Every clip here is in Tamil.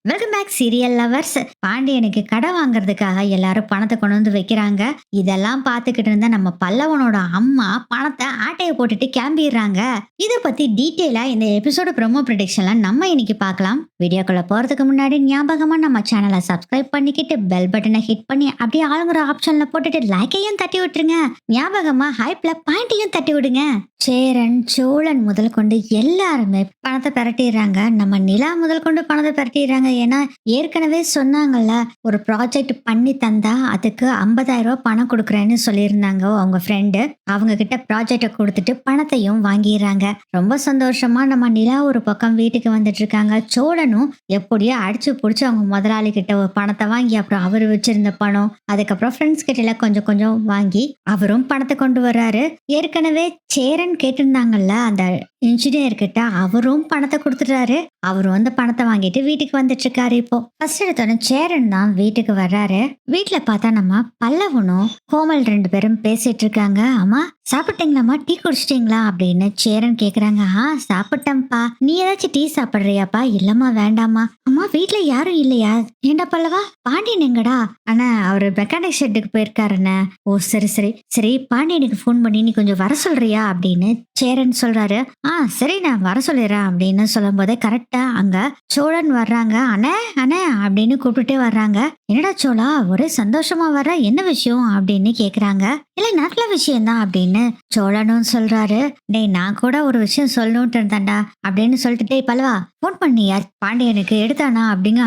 Welcome back serial lovers. பாண்டியனுக்கு கடை வாங்குறதுக்காக எல்லாரும் பணத்தை கொண்டு வந்து வைக்கிறாங்க. இதெல்லாம் பார்த்துக்கிட்டு இருந்த நம்ம பல்லவனோட அம்மா பணத்தை ஆட்டைய போட்டுட்டு கிளம்பிடுறாங்க. இதை பத்தி டீட்டெயிலா இந்த எபிசோட ப்ரோமோ ப்ரெடிக்ஷன்ல நம்ம இன்னைக்கு பார்க்கலாம். வீடியோக்குள்ள போறதுக்கு முன்னாடி ஞாபகமா நம்ம சேனலை சப்ஸ்கிரைப் பண்ணிக்கிட்டு பெல் பட்டனை ஹிட் பண்ணி அப்படியே ஆளுங்கிற ஆப்ஷன்ல போட்டுட்டு லைக்கையும் தட்டி விட்டுருங்க. ஞாபகமா ஹைப்ல பாயிண்டையும் தட்டி விடுங்க. சேரன் சோழன் முதல் கொண்டு எல்லாருமே பணத்தை பிரட்டிடுறாங்க. நம்ம நிலா முதல் கொண்டு பணத்தை பிரட்டிடுறாங்க. ஏன்னா ஏற்கனவே சொன்னாங்கல்ல, ஒரு ப்ராஜெக்ட் பண்ணி தந்தா அதுக்கு 50,000 ரூபாய் பணம் கொடுக்குறேன்னு சொல்லியிருந்தாங்க அவங்க ஃப்ரெண்டு. அவங்க கிட்ட ப்ராஜெக்டை கொடுத்துட்டு பணத்தையும் வாங்கிடுறாங்க. ரொம்ப சந்தோஷமா நம்ம நிலா ஒரு பக்கம் வீட்டுக்கு வந்துட்டு இருக்காங்க. சோழனும் எப்படியோ அடிச்சு பிடிச்சி அவங்க முதலாளி கிட்ட ஒரு பணத்தை வாங்கி அப்புறம் அவர் வச்சிருந்த பணம், அதுக்கப்புறம் ஃப்ரெண்ட்ஸ் கிட்ட எல்லாம் கொஞ்சம் கொஞ்சம் வாங்கி அவரும் பணத்தை கொண்டு வர்றாரு. ஏற்கனவே சேரன் கேட்டிருந்தாங்கல்ல அந்த இன்ஜினியர் கிட்ட, அவரும் பணத்தை கொடுத்துட்டாரு. அவரும் அந்த பணத்தை வாங்கிட்டு வீட்டுக்கு வந்துட்டு இருக்காரு. இப்போ ஃபர்ஸ்ட் எடுத்தோட சேரன் தான் வீட்டுக்கு வர்றாரு. வீட்டுல பார்த்தா நம்ம பல்லவனும் கோமல் 2 பேரும் பேசிட்டு இருக்காங்க. அம்மா சாப்பிட்டீங்களாம்மா, டீ குடிச்சிட்டீங்களா அப்படின்னு சேரன் கேக்குறாங்க. சாப்பிட்டேன்ப்பா, நீ ஏதாச்சும் டீ சாப்பிடுறியாப்பா? இல்லம்மா வேண்டாமா. அம்மா வீட்டுல யாரும் இல்லையா? ஏண்டா பல்லவா, பாண்டியன் எங்கடா? ஆனா அவரு மெக்கானிக் ஷெட்டுக்கு போயிருக்காருண்ணே. ஓ சரி சரி சரி, பாண்டியனுக்கு போன் பண்ணி நீ கொஞ்சம் வர சொல்றியா அப்படின்னு சேரன் சொல்றாரு. சரி நான் வர சொல்லிடுறேன் அப்படின்னு சொல்லும் போதே கரெக்டா அங்க சோழன் வர்றாங்க. அண்ணே அண்ணே அப்படின்னு கூப்பிட்டுட்டே வர்றாங்க. என்னடா சோழா ஒரே சந்தோஷமா வர, என்ன விஷயம் அப்படின்னு கேக்குறாங்க. இல்ல நல்ல விஷயம்தான் அப்படின்னு சோழனும் சொல்றாரு. டேய் நான் கூட ஒரு விஷயம் சொல்லணும்ட்டு இருந்தாண்டா அப்படின்னு சொல்லிட்டு, டேய் பல்லவா போன் பண்ணியா பாண்டியனுக்கு, எடுத்தானா அப்படிங்க.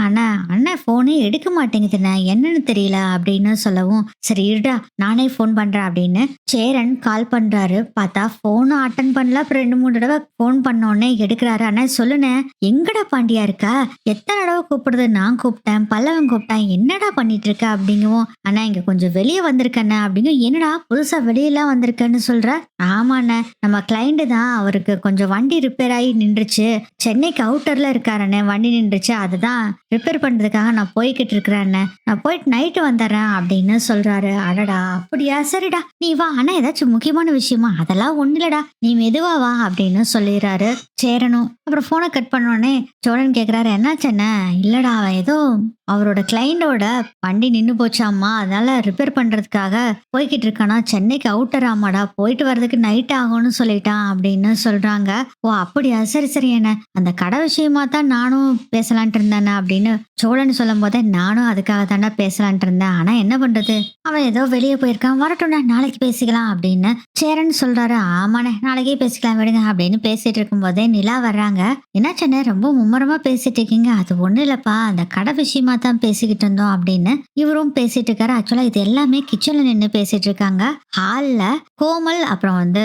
அண்ணன் போனே எடுக்க மாட்டேங்குதுண்ணே, என்னன்னு தெரியல அப்படின்னு சொல்லவும், சரி இருடா நானே போன் பண்றேன் அப்படின்னு சேரன் கால் பண்றாரு. பார்த்தா போனும் அட்டன் பண்ணல. அப்புறம் 2-3 தடவை போன் பண்ணோடனே எடுக்கிறாரு. அண்ணா சொல்லுனே எங்கடா பாண்டியா இருக்கா, எத்தனை தடவை கூப்பிடுறது, நான் கூப்பிட்டேன் பல்லவன் கூப்பிட்டேன், என்னடா பண்ணிட்டு இருக்க அப்படிங்கவும், அண்ணா இங்க கொஞ்சம் வெளியே வந்திருக்கண்ணே அப்படிங்க. என்னடா புதுசா வெளியெல்லாம் வந்திருக்கேன்னு சொல்ற? ஆமாண்ணே நம்ம கிளைண்ட் தான், அவருக்கு கொஞ்சம் வண்டி ரிப்பேர் ஆகி நின்றுச்சு, சென்னைக்கு அவுட்டர்ல இருக்காரண்ணே, வண்டி நின்றுச்சு, அதுதான் ரிப்பேர் பண்றதுக்காக நான் போய்கிட்டு இருக்கிறேன், நான் போயிட்டு நைட்டு வந்துடுறேன் அப்படின்னு சொல்றாரு. அடடா அப்படியா, சரிடா நீ வா. ஆனா ஏதாச்சும் முக்கியமான விஷயமா? அதெல்லாம் ஒண்ணு இல்லடா, நீ மெதுவா வா அப்படின்னு சொல்லிடுறாரு சேரனும். அப்புறம் போனை கட் பண்ணோடனே சோழன் கேக்குறாரு, என்னாச்சண்ணே? இல்லடா அவன் ஏதோ அவரோட கிளைண்டோட வண்டி நின்னு போச்சாமா, அதனால ரிப்பேர் பண்றதுக்காக போய்கிட்டு இருக்கானா, சென்னைக்கு அவுட்டர் ஆமாடா, போயிட்டு வர்றதுக்கு நைட் ஆகும்னு சொல்லிட்டான் அப்படின்னு சொல்றாங்க. ஓ அப்படியா, சரி சரி என்ன அந்த கடை விஷயமா தான் நானும் பேசலான்ட்டு இருந்தேன் அப்படின்னு சோழன் சொல்லும் போதே, நானும் அதுக்காக தானே பேசலான்ட்டு இருந்தேன், ஆனா என்ன பண்றது அவன் ஏதோ வெளியே போயிருக்கான், வரட்டும்னா நாளைக்கு பேசிக்கலாம் அப்படின்னு சேரன் சொல்றாரு. ஆமாண்ணே நாளைக்கே பேசிக்கலாம் விடுங்க அப்படின்னு பேசிட்டு இருக்கும் போதே நிலா வர்றாங்க. என்னாச்சண்ணே ரொம்ப மும்மரமா பேசிட்டு இருக்கீங்க? அது ஒண்ணு இல்லப்பா, அந்த கடை விஷயமா தான் பேசிக்கிட்டு இருந்தோம் அப்படின்னு இவரும் பேசிட்டு இருக்காரு. ஆக்சுவலா இது எல்லாமே கிச்சன்ல நின்று பேசிட்டு இருக்காங்க. ஹால்ல கோமல் அப்புறம்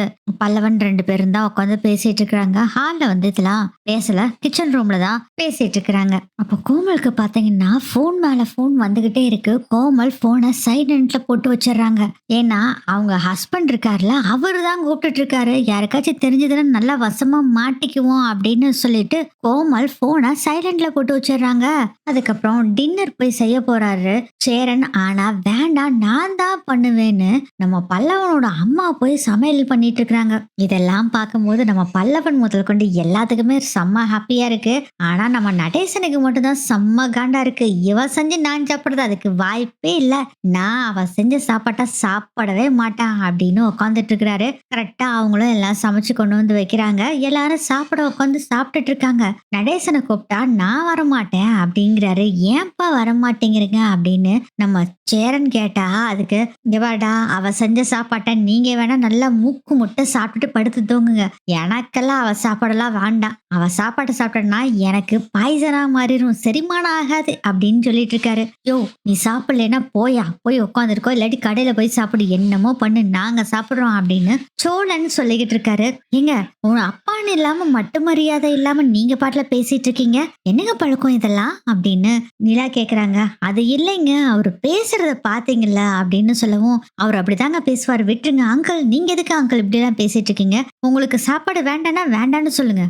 பல்லவன் 2 பேரும் தான் உட்காந்து பேசிட்டு இருக்காங்க. ஹால்ல இதெல்லாம் பேசல, கிச்சன் ரூம்ல தான் பேசிட்டு இருக்காங்க. அப்ப கோமலுக்கு பாத்தீங்கன்னா போன் மேல போன் வந்துகிட்டே இருக்கு. கோமல் போனை சைலண்ட்ல போட்டு வச்சிடறாங்க. ஏன்னா அவங்க ஹஸ்பண்ட் இருக்காருல, அவரு தான் கூப்பிட்டு இருக்காரு, யாருக்காச்சும் தெரிஞ்சதுன்னா நல்லா வசமா மாட்டிக்குவோம் அப்படின்னு சொல்லிட்டு கோமல் போனை சைலண்ட்ல போட்டு வச்சிடறாங்க. அதுக்கப்புறம் டின்னர் போய் செய்ய போறாரு சேரன். ஆனா வேண்டாம் நான் தான் பண்ணுவேன்னு நம்ம பல்லவனோட அம்மா போய் சமையல் பண்ணிட்டு இருக்காங்க. இதெல்லாம் பார்க்கும்போது நம்ம பல்லவன் முதல் கொண்டு எல்லாத்துக்குமே செம்ம ஹாப்பியா இருக்கு. ஆனா நம்ம நடேசனுக்கு மட்டும் தான் செம்ம காண்டா இருக்கு. இவ செஞ்சு நான் சாப்பிடுறது அதுக்கு வாய்ப்பே இல்ல, நான் அவ செஞ்ச சாப்பாட்டா சாப்பிடவே மாட்டான் அப்படின்னு உட்காந்துட்டு இருக்கிறாரு. கரெக்டா அவங்களும் எல்லாம் சமைச்சு கொண்டு வந்து வைக்கிறாங்க. எல்லாரும் சாப்பிட உட்காந்து சாப்பிட்டுட்டு இருக்காங்க. நடேசனை கூப்பிட்டா நான் வரமாட்டேன் அப்படிங்கிறாரு. ஏன்பா வரமாட்டேங்கிறீங்க அப்படின்னு நம்ம சேரன் கேட்டா, அதுக்கு இங்கவாடா அவ செஞ்ச சாப்பாட்டை நீங்க வேணா நல்லா மூக்கு முட்டை சாப்பிட்டுட்டு படுத்து தூங்குங்க, எனக்கெல்லாம் அவ சாப்பாடெல்லாம் வேண்டாம், அவ சாப்பாட்டை சாப்பிட்டா எனக்கு பாய்சனா மாறிடும், செரிமானம் ஆகாது அப்படின்னு சொல்லிட்டு இருக்காரு. யோ நீ சாப்பிடலன்னா போய் உட்காந்துருக்கோ, இல்லாட்டி கடையில போய் சாப்பிடு, என்னமோ பண்ணு, நாங்க சாப்பிடுறோம் அப்படின்னு சோழன் சொல்லிக்கிட்டு இருக்காரு. ஏங்க உன் அப்பான்னு இல்லாம மட்டு மரியாதை இல்லாம நீங்க பாட்டுல பேசிட்டு இருக்கீங்க, என்னங்க பழக்கம் இதெல்லாம் அப்படின்னு நிலா கேக்குறாங்க. அது இல்லைங்க, அவரு பேசுறத பாத்தீங்கல்ல அப்படின்னு சொல்லவும், அவர் அப்படிதாங்க பேசுவார், விட்டுருங்க, அங்கிள் நீங்க எதுக்கு அங்கிள் இப்படிலாம் பேசிட்டு இருக்கீங்க? உங்களுக்கு சாப்பாடு வேண்டான்னா வேண்டான்னு சொல்லுங்க.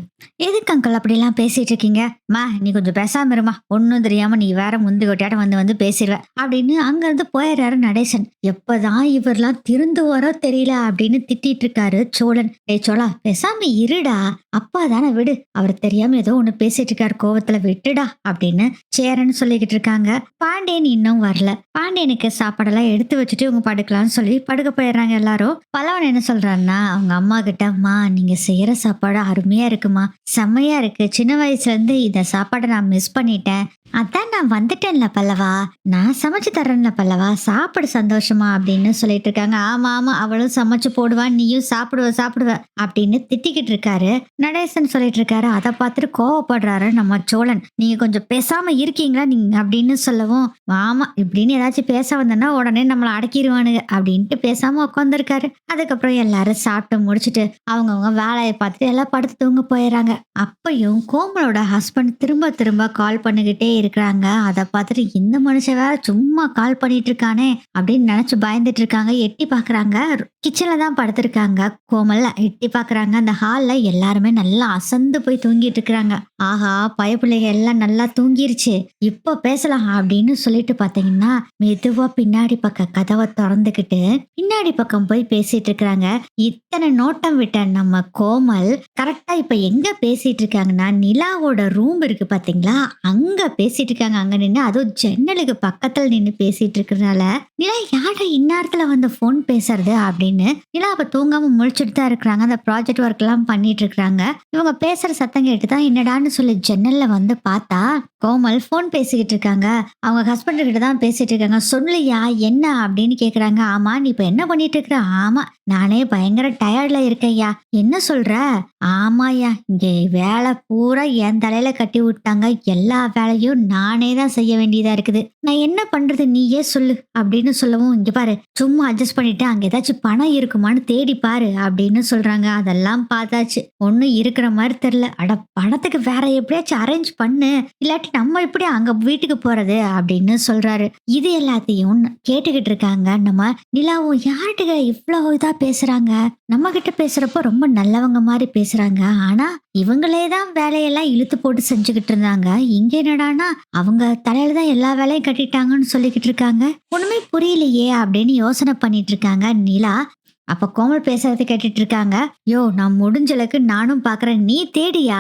எதுக்கு அங்கிள் அப்படிலாம் பேசிட்டு இருக்கீங்க? மா நீ கொஞ்சம் பேசாம இருமா. ஒண்ணும் தெரியாம நீ வேற முந்தி கொட்டியாட்டம் வந்து வந்து பேசிருவ. அப்படின்னு அங்க இருந்து போயிடுறாரு நடேசன். எப்பதான் இவர்லாம் திருந்துவாரோ தெரியல அப்படின்னு திட்டிட்டு இருக்காரு சோழன். டேய் சோழா பேசாம இருடா. அப்பா தானே விடு. அவர் தெரியாம ஏதோ ஒண்ணு பேசிட்டு இருக்காரு கோவத்துல விட்டுடா அப்படின்னு சேரன்னு சொல்லிக்கிட்டு இருக்காங்க. பாண்டியன் இன்னும் வரல. பாண்டியனுக்கு சாப்பாடெல்லாம் எடுத்து வச்சுட்டு இவங்க படுக்கலாம்னு சொல்லி படுக்க போயிடுறாங்க எல்லாரும். பல்லவன் என்ன சொல்றாருன்னா அவங்க அம்மா கிட்ட, அம்மா நீங்க செய்யற சாப்பாடு அருமையா இருக்குமா, செம்மையா இருக்கு. சின்ன வயசுல இருந்து இந்த சாப்பாடை நான் மிஸ் பண்ணிட்டேன். அதான் நான் வந்துட்டேன்ல பல்லவா, நான் சமைச்சு தரேன்ல பல்லவா, சாப்பிடு சந்தோஷமா அப்படின்னு சொல்லிட்டு இருக்காங்க. ஆமா ஆமா அவளும் சமைச்சு போடுவா, நீயும் சாப்பிடுவ சாப்பிடுவ அப்படின்னு திட்டிக்கிட்டு இருக்காரு. நடேசன் சொல்லிட்டு இருக்காரு. அதை பார்த்துட்டு கோவப்படுறாரு நம்ம சோழன். நீங்க கொஞ்சம் பேசாம இருக்கீங்களா நீங்க அப்படின்னு சொல்லவும், ஆமா இப்படின்னு ஏதாச்சும் பேச வந்தேன்னா உடனே நம்மளை அடக்கிடுவானுங்க அப்படின்ட்டு பேசாம உட்காந்துருக்காரு. அதுக்கப்புறம் எல்லாரும் சாப்பிட்டு முடிச்சுட்டு அவங்கவுங்க வேலையை பார்த்துட்டு எல்லாம் படுத்து தூங்க போயிடுறாங்க. அப்பயும் கோமலோட ஹஸ்பண்ட் திரும்ப திரும்ப கால் பண்ணிக்கிட்டே இருக்கிறாங்க. அதை பார்த்துட்டு இந்த மனுஷன் வேற சும்மா கால் பண்ணிட்டு இருக்கானே அப்படின்னு நினைச்சு பயந்துட்டு இருக்காங்க. எட்டி பாக்குறாங்க. கிச்சன்ல தான் படுத்திருக்காங்க. கோமல் எட்டி பாக்குறாங்க. அந்த ஹால்ல எல்லாருமே நல்லா அசந்து போய் தூங்கிட்டு இருக்கிறாங்க. ஆஹா பயப்பிள்ளைங்க எல்லாம் நல்லா தூங்கிருச்சு, இப்போ பேசலாம் அப்படின்னு சொல்லிட்டு பாத்தீங்கன்னா மெதுவா பின்னாடி பக்கம் கதவை திறந்துக்கிட்டு பின்னாடி பக்கம் போய் பேசிட்டு இருக்கிறாங்க. இத்தனை நோட்டம் விட்ட நம்ம கோமல் கரெக்டா இப்ப எங்க பேசிட்டு இருக்காங்கன்னா நிலாவோட ரூம் இருக்கு பாத்தீங்களா, அங்க பேசிட்டு இருக்காங்க. அங்க நின்று அதுவும் ஜன்னலுக்கு பக்கத்துல நின்று பேசிட்டு இருக்கிறதுனால நிலா யார இந்நேரத்துல வந்து போன் பேசுறது அப்படின்னு நிலா அப்ப தூங்காம முழிச்சுட்டு தான் இருக்கிறாங்க. அந்த ப்ராஜெக்ட் ஒர்க் எல்லாம் பண்ணிட்டு இருக்காங்க. இவங்க பேசுற சத்தம் கேட்டுதான் என்னடான்னு சொல்லி ஜன்னல்ல வந்து பார்த்தா கோமல் போன் பேசிக்கிட்டு இருக்காங்க. அவங்க ஹஸ்பண்ட் கிட்ட தான் பேசிட்டு இருக்காங்க. சொல்லியா என்ன அப்படின்னு கேக்குறாங்க. ஆமா நீ இப்ப என்ன பண்ணிட்டு இருக்கிற? ஆமா நானே பயங்கர டயர்ட்ல இருக்கேன்யா. என்ன சொல்ற? ஆமாயா இங்க வேலை பூரா என் தலையில கட்டி விட்டாங்க. எல்லா வேலையும் நானே தான் செய்ய வேண்டியதா இருக்குது. நான் என்ன பண்றது நீயே சொல்லு அப்படின்னு சொல்லவும், இங்க பாரு சும்மா அட்ஜஸ்ட் பண்ணிட்டு அங்க ஏதாச்சும் பணம் இருக்குமான்னு தேடி பாரு அப்படின்னு சொல்றாங்க. அதெல்லாம் பார்த்தாச்சு, ஒண்ணும் இருக்கிற மாதிரி தெரியல. அட பணத்துக்கு வேற எப்படியாச்சும் அரேஞ்ச் பண்ணு, இல்லாட்டி நம்ம இப்படி அங்க வீட்டுக்கு போறது அப்படின்னு சொல்றாரு. இது எல்லாத்தையும் கேட்டுக்கிட்டு இருக்காங்க நம்ம நிலாவும். யார்கிட்ட இவ்வளவு இதா பேசுறாங்க, நம்ம கிட்ட பேசுறப்ப ரொம்ப நல்லவங்க மாதிரி பேசுறாங்க. ஆனா இவங்களே தான் வேலையெல்லாம் இழுத்து போட்டு செஞ்சுக்கிட்டு இருந்தாங்க. இங்க என்னடானா அவங்க தலையில தான் எல்லா வேலையும் கட்டிட்டாங்கன்னு சொல்லிக்கிட்டு இருக்காங்க. ஒண்ணுமே புரியலையே அப்படின்னு யோசனை பண்ணிட்டு இருக்காங்க நிலா. அப்ப கோமல் பேசுறதை கேட்டுட்டு இருக்காங்க. யோ நான் முடிஞ்ச அளவுக்கு நானும் பாக்குறேன், நீ தேடியா?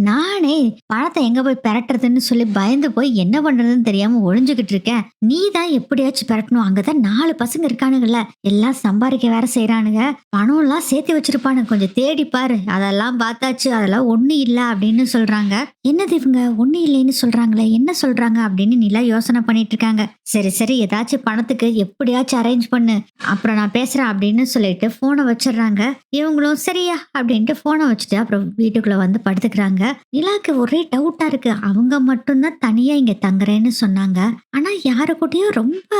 நானே பணத்தை எங்க போய் பெறட்டுறதுன்னு சொல்லி பயந்து போய் என்ன பண்றதுன்னு தெரியாம ஒளிஞ்சுகிட்டு இருக்கேன். நீ தான் எப்படியாச்சும் பெறட்டணும். அங்கதான் 4 பசங்க இருக்கானுங்கல்ல, எல்லாம் சம்பாதிக்க வேற செய்யறானுங்க, பணம் எல்லாம் சேர்த்து வச்சிருப்பானு, கொஞ்சம் தேடி பாரு. அதெல்லாம் பார்த்தாச்சு, அதெல்லாம் ஒண்ணு இல்ல அப்படின்னு சொல்றாங்க. என்னது இவங்க ஒண்ணு இல்லைன்னு சொல்றாங்களே, என்ன சொல்றாங்க அப்படின்னு நிலா யோசனை பண்ணிட்டு இருக்காங்க. சரி சரி ஏதாச்சும் பணத்துக்கு எப்படியாச்சும் அரேஞ்ச் பண்ணு, அப்புறம் நான் பேசுறேன் அப்படின்னு சொல்லிட்டு போனை வச்சிடுறாங்க. இவங்களும் சரியா அப்படின்ட்டு போனை வச்சுட்டு அப்புறம் வீட்டுக்குள்ள வந்து படுத்துக்கிறாங்க. நிலாக்கு ஒரே டவுட்டா இருக்கு. அவங்க மட்டும்தான் தனியா இங்க தங்குறேன்னு சொன்னாங்க. ஆனா யாரு கூடயும் ரொம்ப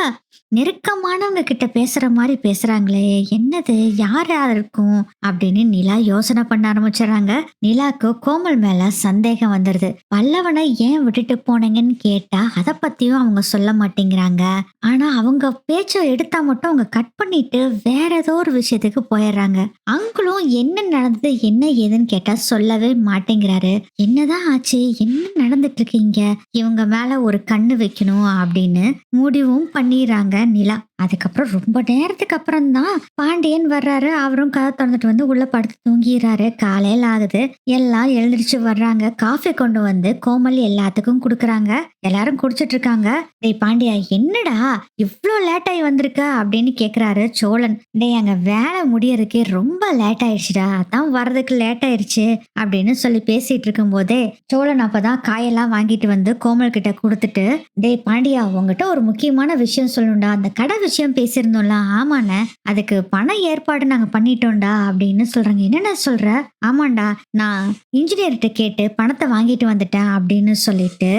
நெருக்கமானவங்க கிட்ட பேசுற மாதிரி பேசுறாங்களே, என்னது யாரா இருக்கும் அப்படின்னு நிலா யோசனை பண்ண ஆரம்பிச்சிடறாங்க. நிலாக்கு கோமல் மேல சந்தேகம் வந்துருது. பல்லவனை ஏன் விட்டுட்டு போனீங்கன்னு கேட்டா அதை பத்தியும் அவங்க சொல்ல மாட்டேங்கிறாங்க. ஆனா அவங்க பேச்சை எடுத்தா மட்டும் அவங்க கட் பண்ணிட்டு வேற ஏதோ ஒரு விஷயத்துக்கு போயிடுறாங்க. அங்களும் என்ன நடந்தது என்ன ஏதுன்னு கேட்டா சொல்லவே மாட்டேங்கிறாரு. என்னதான் ஆச்சு, என்ன நடந்துட்டு இருக்கீங்க, இவங்க மேல ஒரு கண்ணு வைக்கணும் அப்படின்னு முடிவும் பண்ணிடுறாங்க நிலா. அதுக்கப்புறம் ரொம்ப நேரத்துக்கு அப்புறம் தான் பாண்டியன் வர்றாரு. அவரும் கதை திறந்துட்டு வந்து உள்ள படுத்து தூங்கிடுறாரு. காலையில ஆகுது, எல்லாம் எழுந்திரிச்சு வர்றாங்க. காஃபி கொண்டு வந்து கோமல் எல்லாத்துக்கும் குடுக்கறாங்க. எல்லாரும் குடிச்சிட்டு இருக்காங்க. டேய் பாண்டியா என்னடா இவ்ளோ லேட் ஆகி வந்திருக்க அப்படின்னு கேக்குறாரு சோழன். டேய் அங்க வேலை முடியறதுக்கே ரொம்ப லேட் ஆயிடுச்சுடா, அதான் வர்றதுக்கு லேட் ஆயிடுச்சு அப்படின்னு சொல்லி பேசிட்டு இருக்கும் போதே சோழன் அப்பதான் காயெல்லாம் வாங்கிட்டு வந்து கோமல் கிட்ட கொடுத்துட்டு, டேய் பாண்டியா உங்ககிட்ட ஒரு முக்கியமான விஷயம் சொல்லணும்டா, அந்த கடை விஷயம் பேசியிருந்தோம்ல. ஆமாண்ணே அதுக்கு பண ஏற்பாடு நாங்க பண்ணிட்டோம்டா அப்படின்னு சொல்றாங்க. என்னென்ன சொல்ற? ஆமாண்டா நான் இன்ஜினியர்கிட்ட கேட்டு பணத்தை வாங்கிட்டு வந்துட்டேன் அப்படின்னு சொல்லிட்டு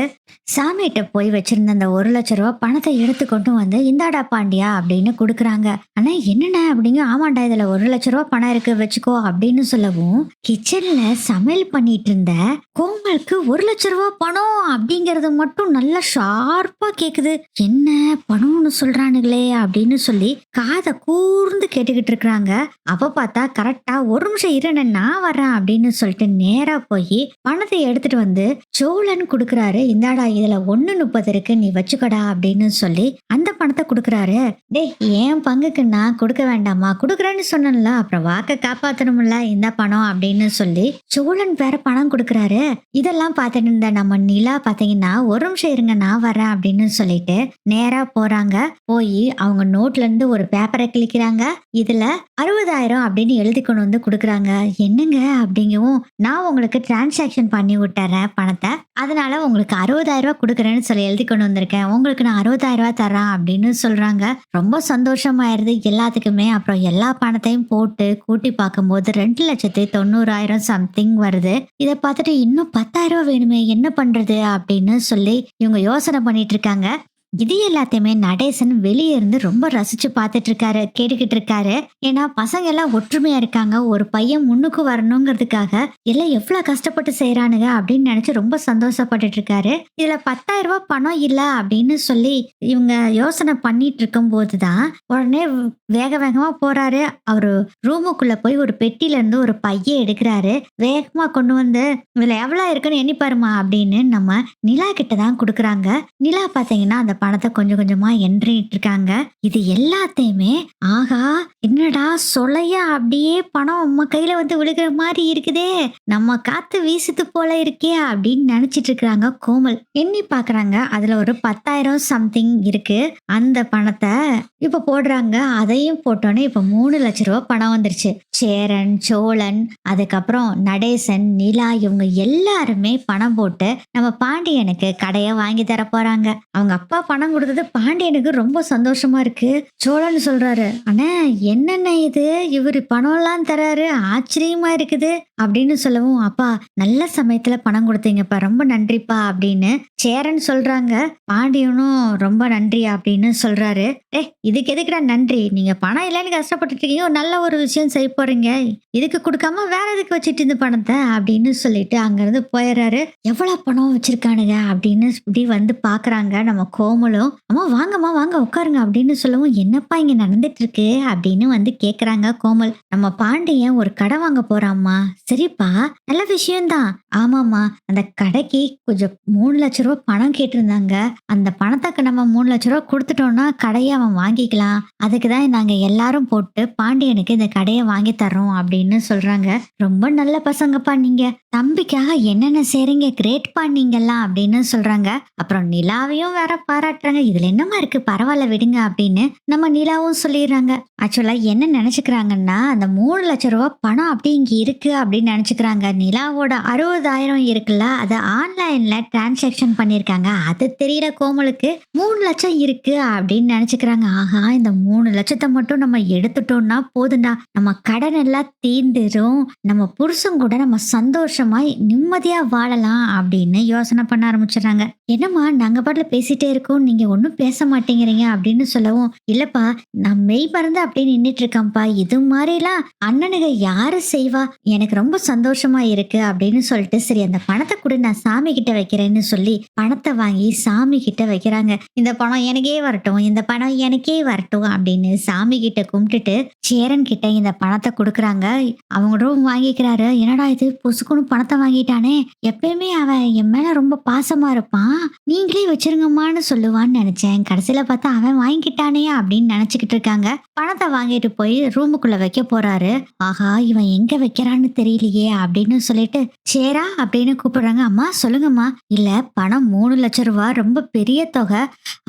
சாமிகிட்ட போய் வச்சிருந்த அந்த 1 லட்சம் ரூபாய் பணத்தை எடுத்து கொண்டு வந்து இந்தாடா பாண்டியா அப்படின்னு கொடுக்குறாங்க. ஆனா என்னென்ன அப்படிங்க ஆமாண்டா இதுல 1,00,000 பணம் இருக்கு வச்சுக்கோ அப்படின்னு சொல்லவும், கிச்சன்ல சமையல் பண்ணிட்டு இருந்த கோமலுக்கு 1,00,000 பணம் அப்படிங்கறது மட்டும் நல்லா ஷார்ப்பா கேக்குது. என்ன பணம்னு சொல்றானுங்களே அப்படின்னு சொல்லி காதை கூர்ந்து கேட்டுக்கிட்டு இருக்கிறாங்க. அப்ப பார்த்தா கரெக்டா ஒரு நிமிஷம் இரு நான் வரேன் அப்படின்னு சொல்லிட்டு நேரா போய் பணத்தை எடுத்துட்டு வந்து சோழன் கொடுக்குறாரு. இந்தாடா இதுல 1.30 இருக்கு நீ வச்சுக்கடா அப்படின்னு சொல்லி அந்த பணத்தை கொடுக்குறாரு. டேய் ஏன் பங்குக்கு நான் கொடுக்க வேண்டாமா, கொடுக்குறேன்னு சொன்னேன்ல அப்புறம் வாக்க காப்பாத்தணும்ல, இந்த பணம் அப்படின்னு சொல்லி சோழன் வேற பணம் கொடுக்குறாரு. இதெல்லாம் பார்த்துட்டு இருந்த நம்ம நிலா பாத்தீங்கன்னா ஒரு நிமிஷம் இருங்க நான் வரேன் அப்படின்னு சொல்லிட்டு நேரா போறாங்க. போய் அவங்க நோட்ல இருந்து ஒரு பேப்பரை கிழிக்கிறாங்க. இதுல 60,000 அப்படின்னு எழுதி கொண்டு வந்து கொடுக்குறாங்க. என்னங்க அப்படிங்கவும், நான் உங்களுக்கு டிரான்சாக்ஷன் பண்ணி விட்டுறேன் பணத்தை, அதனால உங்களுக்கு 60,000 கொடுக்குறேன்னு சொல்லி எழுதி கொண்டு வந்திருக்கேன், உங்களுக்கு நான் 60,000 தரேன் அப்படின்னு சொல்றாங்க. ரொம்ப சந்தோஷமாயிருது எல்லாத்துக்குமே. அப்புறம் எல்லா பணத்தையும் போட்டு கூட்டி பார்க்கும்போது 2,90,000 சம்திங் வருது. இதை பார்த்துட்டு இன்னும் 10,000 வேணுமே என்ன பண்றது அப்படின்னு சொல்லி இவங்க யோசனை பண்ணிட்டு இருக்காங்க. இது எல்லாத்தையுமே நடேசன் வெளியே இருந்து ரொம்ப ரசிச்சு பார்த்துட்டு இருக்காரு, கேட்டுக்கிட்டு இருக்காரு. ஏன்னா பசங்க எல்லாம் ஒற்றுமையா இருக்காங்க, ஒரு பையன் முன்னுக்கு வரணுங்கிறதுக்காக எல்லாம் எவ்வளவு கஷ்டப்பட்டு செய்யறானுங்க அப்படின்னு நினைச்சு ரொம்ப சந்தோஷப்பட்டுட்டு இருக்காரு. இதுல 10,000 பணம் இல்ல அப்படின்னு சொல்லி இவங்க யோசனை பண்ணிட்டு இருக்கும் போதுதான் உடனே வேக வேகமா போறாரு. அவரு ரூமுக்குள்ள போய் ஒரு பெட்டில இருந்து ஒரு பைய எடுக்கிறாரு. வேகமா கொண்டு வந்து இதுல எவ்வளவு இருக்குன்னு எண்ணி பாருமா அப்படின்னு நம்ம நிலா கிட்ட தான் கொடுக்குறாங்க. நிலா பாத்தீங்கன்னா அந்த பணத்தை கொஞ்சம் கொஞ்சமா எண்ணிட்டு இருக்காங்க. இது எல்லாத்தையுமே ஆகா என்னடா சொலையா அப்படியே பணம் உம்ம கையில வந்து விழுகிற மாதிரி இருக்குதே, நம்ம காத்து வீசுது போல இருக்கே அப்படின்னு நினைச்சிட்டு இருக்கிறாங்க கோமல். எண்ணி பாக்குறாங்க, அதுல ஒரு 10,000 சம்திங் இருக்கு. அந்த பணத்தை இப்ப போடுறாங்க. அதையும் போட்டோன்னே இப்ப 3,00,000 பணம் வந்துருச்சு. சேரன், சோழன், அதுக்கப்புறம் நடேசன், நிலா இவங்க எல்லாருமே பணம் போட்டு நம்ம பாண்டியனுக்கு கடையை வாங்கி தர போறாங்க. அவங்க அப்பா பணம் கொடுத்தது பாண்டியனுக்கு ரொம்ப சந்தோஷமா இருக்கு. சோழன் சொல்றாரு, அண்ணே என்னென்ன இது இவரு பணம் எல்லாம் தராரு, ஆச்சரியமா இருக்குது அப்படின்னு சொல்லவும், அப்பா நல்ல சமயத்துல பணம் கொடுத்தீங்கப்பா, ரொம்ப நன்றிப்பா அப்படின்னு சேரன் சொல்றாங்க. பாண்டியனும் ரொம்ப நன்றி அப்படின்னு சொல்றாரு. இதுக்கு எதுக்குடா நன்றி, நீங்க பணம் இல்லைன்னு கஷ்டப்பட்டுட்டு இருக்கீங்க, ஒரு நல்ல ஒரு விஷயம் செய்ய போறீங்க, இதுக்கு கொடுக்காம வேற எதுக்கு வச்சுட்டு இந்த பணத்தை அப்படின்னு சொல்லிட்டு அங்கிருந்து போயிடுறாரு. எவ்வளவு பணம் வச்சிருக்கானுங்க அப்படின்னு இப்படி வந்து பாக்குறாங்க நம்ம கோமலும். அம்மா வாங்கம்மா வாங்க உட்காருங்க அப்படின்னு சொல்லவும், என்னப்பா இங்க நடந்துட்டு இருக்கு அப்படின்னு வந்து கேக்குறாங்க கோமல். நம்ம பாண்டியன் ஒரு கடை வாங்க போறாம்மா. சரிப்பா நல்ல விஷயம்தான். ஆமாம்மா அந்த கடைக்கு கொஞ்சம் 3,00,000 பணம் கேட்டிருந்தாங்க, அந்த பணத்துக்கு நம்ம 3,00,000 கொடுத்துட்டோம்னா கடையை அவன் வாங்கிக்கலாம், அதுக்குதான் நாங்க எல்லாரும் போட்டு பாண்டியனுக்கு இந்த கடையை வாங்கி தர்றோம் அப்படின்னு சொல்றாங்க. ரொம்ப நல்ல பசங்கப்பா நீங்க, தம்பிக்காக என்னென்ன செய்றீங்க, கிரேட்பா நீங்கெல்லாம் அப்படின்னு சொல்றாங்க. அப்புறம் நிலாவையும் வேற பாராட்டுறாங்க. இதுல என்னமா இருக்கு, பரவாயில்ல விடுங்க அப்படின்னு நம்ம நிலாவும் சொல்லிடுறாங்க. ஆக்சுவலா என்ன நினைச்சுக்கிறாங்கன்னா, அந்த 3,00,000 பணம் அப்படி இங்க இருக்கு அப்படின்னு நினைச்சுக்கிறாங்க. நிலாவோட 60,000 இருக்குல்ல, அதை ஆன்லைன்ல டிரான்சாக்சன் பண்ணிருக்காங்க, அது தெரியற கோமலுக்கு 3,00,000 இருக்கு அப்படின்னு நினைச்சுக்கிறாங்க. ஆகா இந்த 3,00,000 மட்டும் நம்ம எடுத்துட்டோம்னா போதுண்டா, நம்ம கடன் எல்லாம் தீர்ந்துரும், நம்ம புருஷன் கூட நம்ம சந்தோஷமா நிம்மதியா வாழலாம் அப்படின்னு யோசனை பண்ண ஆரம்பிச்சிடறாங்க. என்னம்மா நாங்க பாட்டுல பேசிட்டே இருக்கோம், நீங்க ஒன்னும் பேச மாட்டேங்கிறீங்க அப்படின்னு சொல்லவும், இல்லப்பா நான் மெய் மறந்து அப்படியே நின்றுட்டு இருக்கேன்ப்பா, இது மாதிரிலாம் அண்ணனுங்க யாரு செய்வா, எனக்கு ரொம்ப சந்தோஷமா இருக்கு அப்படின்னு சொல்லிட்டு, சரி அந்த பணத்தை கூட நான் சாமி கிட்ட வைக்கிறேன்னு சொல்லி பணத்தை வாங்கி சாமி கிட்ட வைக்கிறாங்க. இந்த பணம் எனக்கே வரட்டும், இந்த பணம் எனக்கே வரட்டும் அப்படின்னு சாமி கிட்ட கும்பிட்டுட்டு சேரன் கிட்ட இந்த பணத்தை கொடுக்குறாங்க. அவங்களும் வாங்கிக்கிறாரு. என்னடா இது பொசுக்குன்னு பணத்தை வாங்கிட்டானே, எப்பயுமே அவன் என் மேல ரொம்ப பாசமா இருப்பான், நீங்களே வச்சிருங்கம்மான்னு சொல்லுவான்னு நினைச்சேன், கடைசியில பார்த்தா அவன் வாங்கிட்டானே அப்படின்னு நினைச்சுக்கிட்டு இருக்காங்க. பணத்தை வாங்கிட்டு போய் ரூமுக்குள்ள வைக்க போறாரு. ஆகா இவன் எங்க வைக்கிறான்னு தெரியலையே அப்படின்னு சொல்லிட்டு சேரா அப்படின்னு கூப்பிடுறாங்க. அம்மா சொல்லுங்கம்மா. இல்ல பணம் 3,00,000 ரொம்ப பெரிய தொகை,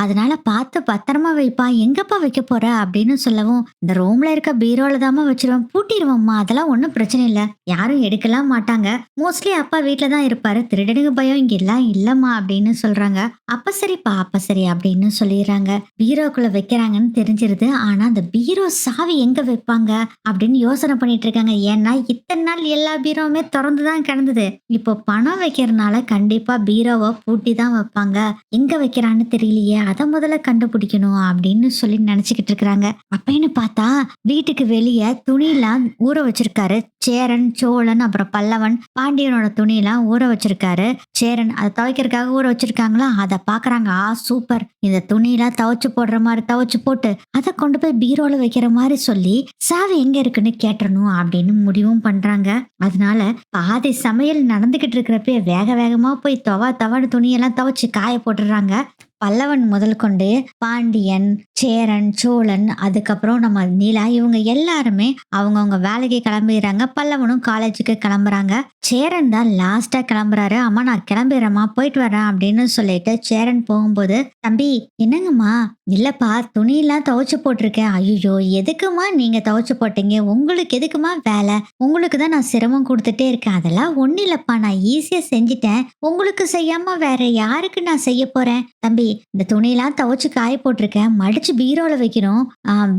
அதனால பார்த்து பத்திரமா வைப்பா, எங்கப்பா வைக்க போற அப்படின்னு சொல்லவும், இந்த ரூம்ல இருக்க பீரோல தாமா வச்சிருவேன், பூட்டிடுவோம்மா, அதெல்லாம் ஒன்றும் பிரச்சனை இல்லை, யாரும் எடுக்கலாம் மாட்டாங்க, மோஸ்ட்லி அப்பா வீட்டில தான் இருப்பாரு, திருடனுக்கு பயம் இங்க எல்லாம் இல்லம்மா அப்படின்னு சொல்றாங்க. அப்ப சரிப்பா அப்ப சராசரி அப்படின்னு சொல்லிடுறாங்க. பீரோக்குள்ள வைக்கிறாங்கன்னு தெரிஞ்சிருது. ஆனா அந்த பீரோ சாவி எங்க வைப்பாங்க அப்படின்னு யோசனை பண்ணிட்டு இருக்காங்க. ஏன்னா இத்தனை நாள் எல்லா பீரோவுமே திறந்து தான் கிடந்தது. இப்போ பணம் வைக்கிறதுனால கண்டிப்பா பீரோவை பூட்டி தான் வைப்பாங்க. எங்க வைக்கிறான்னு தெரியலையே, அதை முதல்ல கண்டுபிடிக்கணும் அப்படின்னு சொல்லி நினைச்சுக்கிட்டு இருக்கிறாங்க. அப்பன்னு பார்த்தா வீட்டுக்கு வெளியே துணியெல்லாம் ஊற வச்சிருக்காரு. சேரன், சோழன், அப்புறம் பல்லவன், பாண்டியனோட துணியெல்லாம் ஊற வச்சிருக்காரு. சேரன் அதை துவைக்கிறதுக்காக ஊற வச்சிருக்காங்களா, அதை பாக்குறாங்க. சூப்பர், இந்த துணியெல்லாம் துவைச்சு போடுற மாதிரி துவைச்சு போட்டு அதை கொண்டு போய் பீரோல வைக்கிற மாதிரி சொல்லி சாவி எங்க இருக்குன்னு கேட்டணும் அப்படின்னு முடிவும் பண்றாங்க. அதனால பாதி சமையல் நடந்துகிட்டு இருக்கிறப்ப வேக வேகமா போய் தவறு துணியெல்லாம் துவைச்சு காய போட்டுடுறாங்க. பல்லவன் முதல் கொண்டு பாண்டியன், சேரன், சோழன், அதுக்கப்புறம் நம்ம நிலா, இவங்க எல்லாருமே அவங்கவுங்க வேலைக்கு கிளம்பிடுறாங்க. பல்லவனும் காலேஜுக்கு கிளம்புறாங்க. சேரன் தான் லாஸ்டா கிளம்புறாரு. அம்மா நான் கிளம்பிடுறேம்மா, போயிட்டு வரேன் அப்படின்னு சொல்லிட்டு சேரன் போகும்போது, தம்பி என்னங்கம்மா? இல்லப்பா, துணியெல்லாம் துவைச்சு போட்டிருக்கேன். ஐயோ, எதுக்குமா நீங்க துவைச்சு போட்டீங்க? உங்களுக்கு எதுக்குமா வேலை? உங்களுக்கு தான் நான் சிரமம் கொடுத்துட்டே இருக்கேன். அதெல்லாம் ஒன்னும் இல்லப்பா, நான் ஈஸியா செஞ்சுட்டேன். உங்களுக்கு செய்யாம வேற யாருக்கு நான் செய்ய போறேன்? தம்பி, இந்த துணியெல்லாம் துவைச்சு காய போட்டிருக்கேன், மடிச்சு பீரோல வைக்கணும்.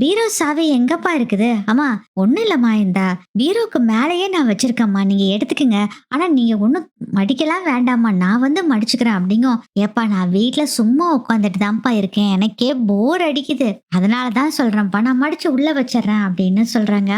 பீரோ சாவி எங்கப்பா இருக்குது? அம்மா ஒண்ணும் இல்லம்மா, இந்த பீரோக்கு மேலேயே நான் வச்சிருக்கேம்மா, நீங்க எடுத்துக்கங்க. ஆனா நீங்க ஒண்ணும் மடிக்கலாம் வேண்டாம்மா, நான் வந்து மடிச்சுக்கிறேன் அப்படிங்கும். ஏப்பா, நான் வீட்டுல சும்மா உட்காந்துட்டு தான்ப்பா இருக்கேன், எனக்கே போர் அடிக்குது, அதனாலதான் சொல்றேன்ப்பா, நான் மடிச்சு உள்ள வச்சிடறேன் அப்படின்னு சொல்றாங்க.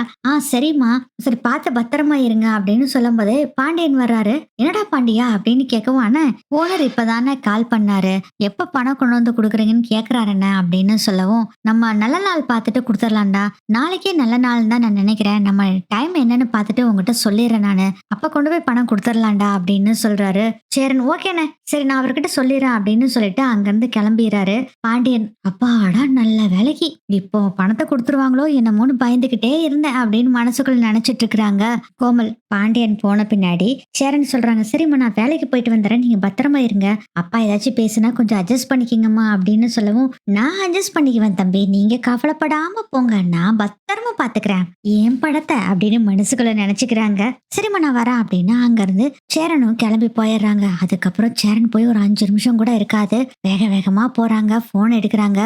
சரிம்மா, சரி பார்த்து பத்திரமா இருங்க அப்படின்னு சொல்லும் போது பாண்டியன் வர்றாரு. என்னடா பாண்டியா அப்படின்னு கேட்கவும், அண்ணா ஓனர் இப்பதானே கால் பண்ணாரு, எப்ப பணம் கொண்டு வந்து கொடுக்குறீங்கன்னு கேக்குறாருண்ணே அப்படின்னு சொல்லவும், நம்ம நல்ல நாள் பார்த்துட்டு கொடுத்துடலாம்டா, நாளைக்கே நல்ல நாள் தான் நான் நினைக்கிறேன், நம்ம டைம் என்னன்னு பார்த்துட்டு உங்ககிட்ட சொல்லிடுறேன் நானு, அப்ப கொண்டு போய் பணம் கொடுத்துடலாம்டா அப்படின்னு சொல்றாரு. சேரன் ஓகேண்ணே, சரி நான் அவர்கிட்ட சொல்லிடுறேன் அப்படின்னு சொல்லிட்டு அங்கிருந்து கிளம்பிடுறாரு. பாண்டியன் அப்பாடா நல்ல வேலைக்கு இப்போ பணத்தை கொடுத்துருவாங்களோ என்னமோன்னு பயந்துகிட்டே இருந்தேன் அப்படின்னு மனசுக்குள்ள நினைச்சிட்டு இருக்கிறாங்க கோமல். பாண்டியன் போன பின்னாடி சேரன் சொல்றாங்க, சரிம்மா நான் வேலைக்கு போயிட்டு வந்துடுறேன், நீங்க பத்திரமா இருங்க, அப்பா ஏதாச்சும் பேசுனா கொஞ்சம் அட்ஜஸ்ட் பண்ணிக்கிங்கம்மா அப்படின்னு சொல்லவும், நான் அட்ஜஸ்ட் பண்ணிக்குவேன் தம்பி, நீங்க கவலைப்படாம போங்க, நான் பத்திரமா பாத்துக்கிறேன் என் படத்தை அப்படின்னு மனசுக்குள்ள நினைச்சுக்கிறாங்க. சரிம்மா நான் வரேன் அப்படின்னு அங்க இருந்து சேரனும் கிளம்பி போயிடுறாங்க. அதுக்கப்புறம் சேரன் போய் ஒரு 5 நிமிஷம் கூட இருக்காது, வேக வேகமா போறாங்க, போன் எடுக்கிறாங்க.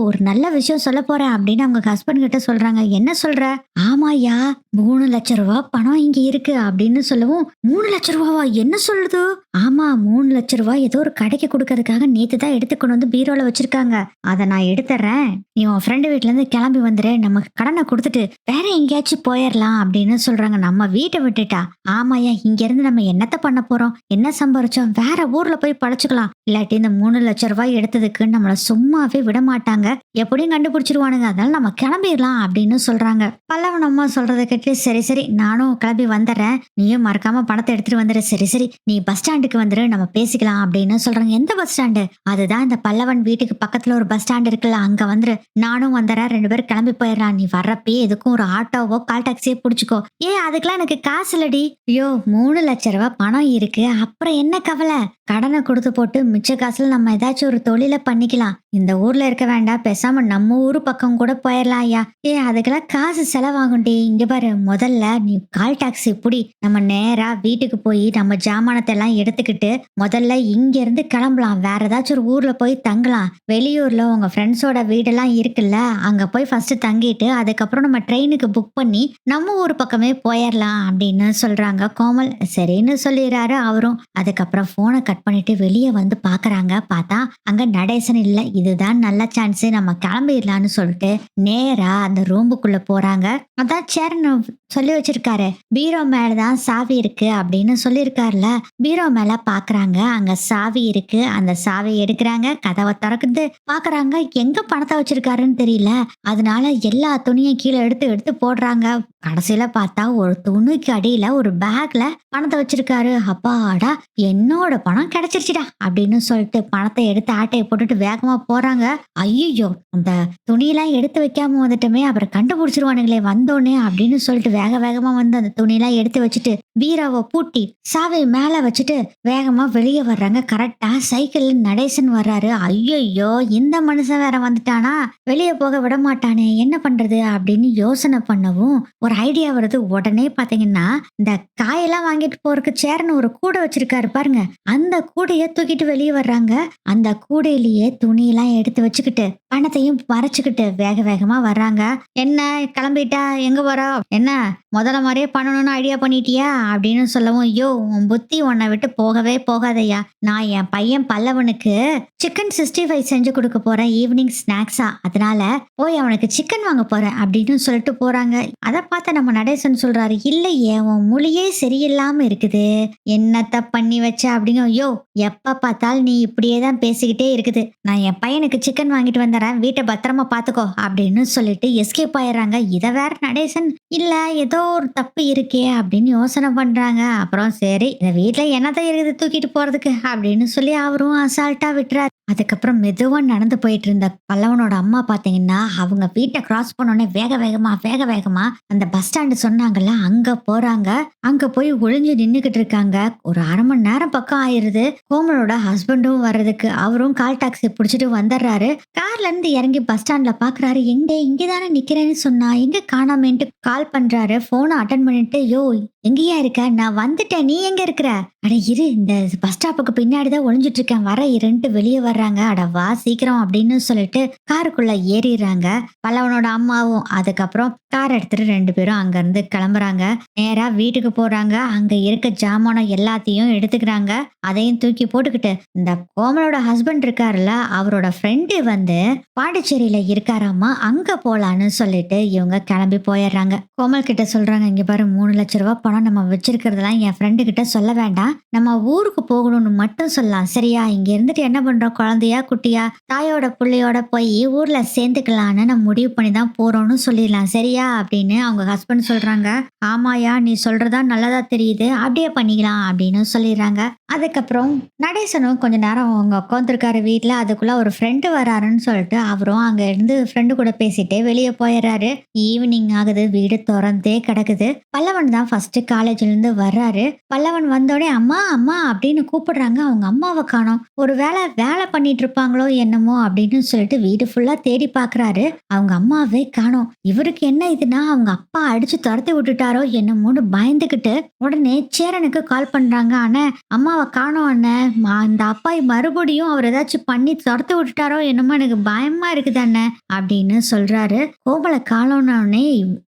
ஒரு நல்ல விஷயம் சொல்ல போறேன் அப்படின்னு அவங்க ஹஸ்பண்ட் கிட்ட சொல்றாங்க. என்ன சொல்ற? ஆமாயா, 3 லட்சம் ரூபாய் பணம் இங்க இருக்கு அப்படின்னு சொல்லவும், 3 லட்சம் ரூபாவா? என்ன சொல்லுது? ஆமா, 3 லட்சம் ரூபாய் ஏதோ ஒரு கடைக்கு கொடுக்கறதுக்காக நேத்து தான் எடுத்துக்கொண்டு வந்து பீரோல வச்சிருக்காங்க, அதை நான் எடுத்துறேன், நீ உன் ஃப்ரெண்டு வீட்டுல இருந்து கிளம்பி வந்துரு, நம்ம கடனை கொடுத்துட்டு வேற எங்கேயாச்சும் போயிடலாம் அப்படின்னு சொல்றாங்க. நம்ம வீட்டை விட்டுட்டா? ஆமாயா, இங்க இருந்து நம்ம என்னத்த பண்ண போறோம், என்ன சம்பாரிச்சோம், வேற ஊர்ல போய் பழச்சுக்கலாம், இல்லாட்டி இந்த 3 லட்சம் ரூபாய் எடுத்ததுக்கு நம்மள சும்மாவே விட மாட்டாங்க, எப்படியும் கண்டுபிடிச்சிருவானுங்க, அதனால நம்ம கிளம்பிடலாம் அப்படின்னு சொல்றாங்க. பல்லவன் அம்மா சொல்றதை கேட்டு, சரி சரி நானும் கிளம்பி வந்துடுறேன், நீயும் மறக்காம பணத்தை எடுத்துட்டு வந்துரு, சரி சரி நீ பஸ் ஸ்டாண்டுக்கு வந்துரு, நம்ம பேசிக்கலாம் அப்படின்னு சொல்றாங்க. எந்த பஸ் ஸ்டாண்டு? அதுதான் இந்த பல்லவன் வீட்டுக்கு பக்கத்துல ஒரு பஸ் ஸ்டாண்ட் இருக்குல்ல, அங்க வந்துரு, நானும் வந்துடுறேன், 2 பேரும் கிளம்பி போயிடலாம், நீ வர்றப்பே எதுக்கும் ஒரு ஆட்டோவோ கால் டாக்ஸியோ பிடிச்சிக்கோ. அதுக்கெல்லாம் எனக்கு காசு இல்லடி. 3 லட்சம் ரூபாய் பணம் இருக்கு, அப்புறம் என்ன கவலை, கடனை கொடுத்து போட்டு மிச்ச காசுல நம்ம ஏதாச்சும் ஒரு தொழில பண்ணிக்கலாம், இந்த ஊர்ல இருக்க வேண்டாம், பேசாம நம்ம ஊரு பக்கம் கூட போயிடலாம் ஐயா. அதுக்கெல்லாம் காசு செலவாகும்டி. இங்க பாரு, முதல்ல நீ கால் டாக்ஸி புடி, நம்ம நேரா வீட்டுக்கு போய் நம்ம ஜாமானத்தை எல்லாம் எடுத்துக்கிட்டு முதல்ல இங்க இருந்து கிளம்பலாம், வேற ஏதாச்சும் ஒரு ஊர்ல போய் தங்கலாம், வெளியூர்ல உங்க ஃப்ரெண்ட்ஸோட வீடெல்லாம் இருக்குல்ல, அங்க போய் ஃபர்ஸ்ட் தங்கிட்டு அதுக்கப்புறம் நம்ம ட்ரெயினுக்கு புக் பண்ணி நம்ம ஊர் பக்கமே போயிடலாம் அப்படின்னு சொல்றாங்க கோமல். சரின்னு சொல்லிடுறாரு அவரும். அதுக்கப்புறம் போனை கட் பண்ணிட்டு வெளியே வந்து பாக்குறாங்க. பார்த்தா அங்க நடேசன் இல்ல. இதுதான் நல்ல சான்ஸ், நம்ம கிளம்பிடலான்னு சொல்லிட்டு நேரா அந்த ரூமுக்குள்ள போறாங்க. அதான் சேரன் சொல்லி வச்சிருக்காரு, பீரோ மேலதான் சாவி இருக்கு அப்படின்னு சொல்லியிருக்காருல, பீரோ மேல பாக்குறாங்க, அங்க சாவி இருக்கு, அந்த சாவி எடுக்கிறாங்க, கதவை திறக்குது, பாக்குறாங்க எங்க பணத்தை வச்சிருக்காருன்னு தெரியல, அதனால எல்லா துணியும் கீழே எடுத்து எடுத்து போடுறாங்க. கடைசியில பார்த்தா ஒரு துணிக்கு அடியில ஒரு பேக்ல பணத்தை வச்சிருக்காரு. அப்பாடா என்னோட பணம் கிடைச்சிருச்சுடா அப்படின்னு சொல்லிட்டு பணத்தை எடுத்து ஆட்டையை போட்டுட்டு வேகமா போறாங்க. ஐயோ, அந்த துணியெல்லாம் எடுத்து வைக்காம வந்துட்டுமே, அப்புறம் கண்டுபிடிச்சிருவானுங்களே வந்தோடனே அப்படின்னு சொல்லிட்டு வேக வேகமா வந்து அந்த துணியெல்லாம் எடுத்து வச்சுட்டு பீராவை பூட்டி சாவை மேல வச்சுட்டு வேகமா வெளியே வர்றாங்க. கரெக்டா சைக்கிள் நடேசன் வர்றாரு. ஐயோ, இந்த மனுஷன் வேற வந்துட்டானா, வெளியே போக விட மாட்டானே, என்ன பண்றது அப்படின்னு யோசனை பண்ணவும் ஒரு ஐடியா வருது. உடனே பாத்தீங்கன்னா, இந்த காயெல்லாம் வாங்கிட்டு போறதுக்கு சேரன் ஒரு கூடை வச்சிருக்காரு பாருங்க. அந்த கூடைய தூக்கிட்டு வெளிய வர்றாங்க. அந்த கூடையிலேயே துணியெல்லாம் எடுத்து வச்சுக்கிட்டு, பணத்தையும் மறைச்சுக்கிட்டு வேக வேகமா வர்றாங்க. "என்ன கிளம்பிட்டா? எங்க போற? என்ன முதல்ல மாரியே பண்ணணும்னு ஐடியா பண்ணிட்டியா?" அப்படின்னு சொல்லவும், "யோவ்! உன் புத்தி உன்ன விட்டு போகவே போகாதய்யா. நான் என் பையன் பல்லவனுக்கு சிக்கன் 65 செஞ்சு குடுக்க போறேன் ஈவினிங் ஸ்நாக்ஸா. அதனால போய் அவனுக்கு சிக்கன் வாங்க போறேன்" அப்படின்னு சொல்லிட்டு போறாங்க. அத பார்த்த நம்ம நடேசன் சொல்றாரு, "இல்லையே உன் மொழியே சரியில்லாம இருக்குது. என்னத்த பண்ணி வச்ச?" அப்படிங்க. "யோவ்! எப்ப பார்த்தாலும் நீ இப்படியே தான் பேசிக்கிட்டே இருக்குது. நான் என் பையனுக்கு சிக்கன் வாங்கிட்டு வந்துடுறேன். வீட்ட பத்திரமா பார்த்துக்கோ" அப்படின்னு சொல்லிட்டு எஸ்கேப் ஆயிடுறாங்க. இத வேற நடேசன், "இல்ல ஏதோ ஒரு தப்பு இருக்கே" அப்படின்னு யோசனை பண்றாங்க. அப்புறம் சரி இந்த வீட்ல என்னத்த இருக்குது தூக்கிட்டு போறதுக்கு அப்படின்னு சொல்லி அவரும் அசால்ட்டா விட்டுறாரு. அதுக்கப்புறம் மெதுவா நடந்து போயிட்டு இருந்த பல்லவனோட அம்மா பாத்தீங்கன்னா, அவங்க வீட்ட கிராஸ் பண்ணோனே வேக வேகமா, வேக வேகமா அந்த பஸ் ஸ்டாண்ட் சொன்னாங்கல்ல, அங்க போறாங்க. அங்க போய் ஒளிஞ்சு நின்னுகிட்டு இருக்காங்க. ஒரு 1/2 மணி நேரம் பக்கம் ஆயிருது. கோமலோட ஹஸ்பண்டும் வர்றதுக்கு. அவரும் கால் டாக்ஸி புடிச்சிட்டு வந்துடுறாரு. கார்ல இருந்து இறங்கி பஸ் ஸ்டாண்ட்ல பாக்குறாரு. எங்க இங்கதானே நிக்கிறேன்னு சொன்னா, எங்க காணாமேன்ட்டு கால் பண்றாரு. போனை அட்டன் பண்ணிட்டு, "யோ எங்கேயா இருக்க? நான் வந்துட்டேன். நீ எங்க இருக்கிற?" "அட இரு, இந்த பஸ் ஸ்டாப்புக்கு பின்னாடி தான் ஒளிஞ்சிட்டு இருக்கேன். வர இருன்ட்டு" வெளியே வர்றாங்க. "அட வா சீக்கிரம்" அப்படின்னு சொல்லிட்டு காருக்குள்ள ஏறிடுறாங்க பல்லவனோட அம்மாவும். அதுக்கப்புறம் கார் எடுத்துட்டு 2 பேரும் அங்க இருந்து கிளம்புறாங்க. நேரா வீட்டுக்கு போறாங்க. அங்க இருக்க ஜாமானம் எல்லாத்தையும் எடுத்துக்கிறாங்க. அதையும் தூக்கி போட்டுக்கிட்டு, இந்த கோமலோட ஹஸ்பண்ட் இருக்காருல்ல, அவரோட ஃப்ரெண்டு வந்து பாண்டிச்சேரியில இருக்காராமா, அங்க போலான்னு சொல்லிட்டு இவங்க கிளம்பி போயிடுறாங்க. கோமல் கிட்ட சொல்றாங்க, "இங்க பாரு 3 லட்சம் ரூபாய் பணம் நம்ம வச்சிருக்கிறதெல்லாம் என் ஃப்ரெண்டு கிட்ட சொல்ல வேண்டாம். நம்ம ஊருக்கு போகணும்னு மட்டும் சொல்லலாம். சரியா? இங்க இருந்துட்டு என்ன பண்றோம்? குழந்தையா குட்டியா தாயோட புள்ளையோட போய் ஊர்ல சேர்ந்துக்கலான்னு நம்ம முடிவு பண்ணி தான் போறோம்னு சொல்லிடலாம். சரியா?" அப்படின்னு அவங்க ஹஸ்பண்ட் சொல்றாங்க. "ஆமாயா, நீ சொல்றதா நல்லதா தெரியுது. அப்படியே பண்ணிக்கலாம்" அப்படின்னு சொல்லிடுறாங்க. அதுக்கப்புறம் நடேசனும் கொஞ்ச நேரம் அவங்க உட்காந்துருக்காரு வீட்ல. அதுக்குள்ள ஒரு ஃப்ரெண்டு வராருன்னு சொல்லிட்டு அவரும் அங்க இருந்து ஃப்ரெண்டு கூட பேசிட்டே வெளியே போயிடுறாரு. ஈவினிங் ஆகுது. வீடு திறந்தே கிடக்குது. பல்லவன் தான் ஃபர்ஸ்ட் காலேஜ்ல இருந்து வர்றாரு. பல்லவன் வந்தோடனே "அம்மா அம்மா" அப்படின்னு கூப்பிடுறாங்க. அவங்க அம்மாவை காணோம். ஒரு வேலை பண்ணிட்டு இருப்பாங்களோ என்னமோ அப்படின்னு சொல்லிட்டு வீடு ஃபுல்லா தேடி பாக்குறாரு. அவங்க அம்மாவே காணோம். இவருக்கு என்ன இதுன்னா, அவங்க அப்பா அடிச்சு துரத்தி விட்டுட்டாரோ என்னமோன்னு பயந்துகிட்டு உடனே சேரனுக்கு கால் பண்றாங்க. "அண்ணே, அம்மாவை காணோம் அண்ணே. இந்த அப்பாய் மறுபடியும் அவர் ஏதாச்சும் பண்ணி துரத்தி விட்டுட்டாரோ என்னமோ, எனக்கு பயமா இருக்குது அண்ணே" அப்படின்னு சொல்றாரு. கோமலை காணோம்னே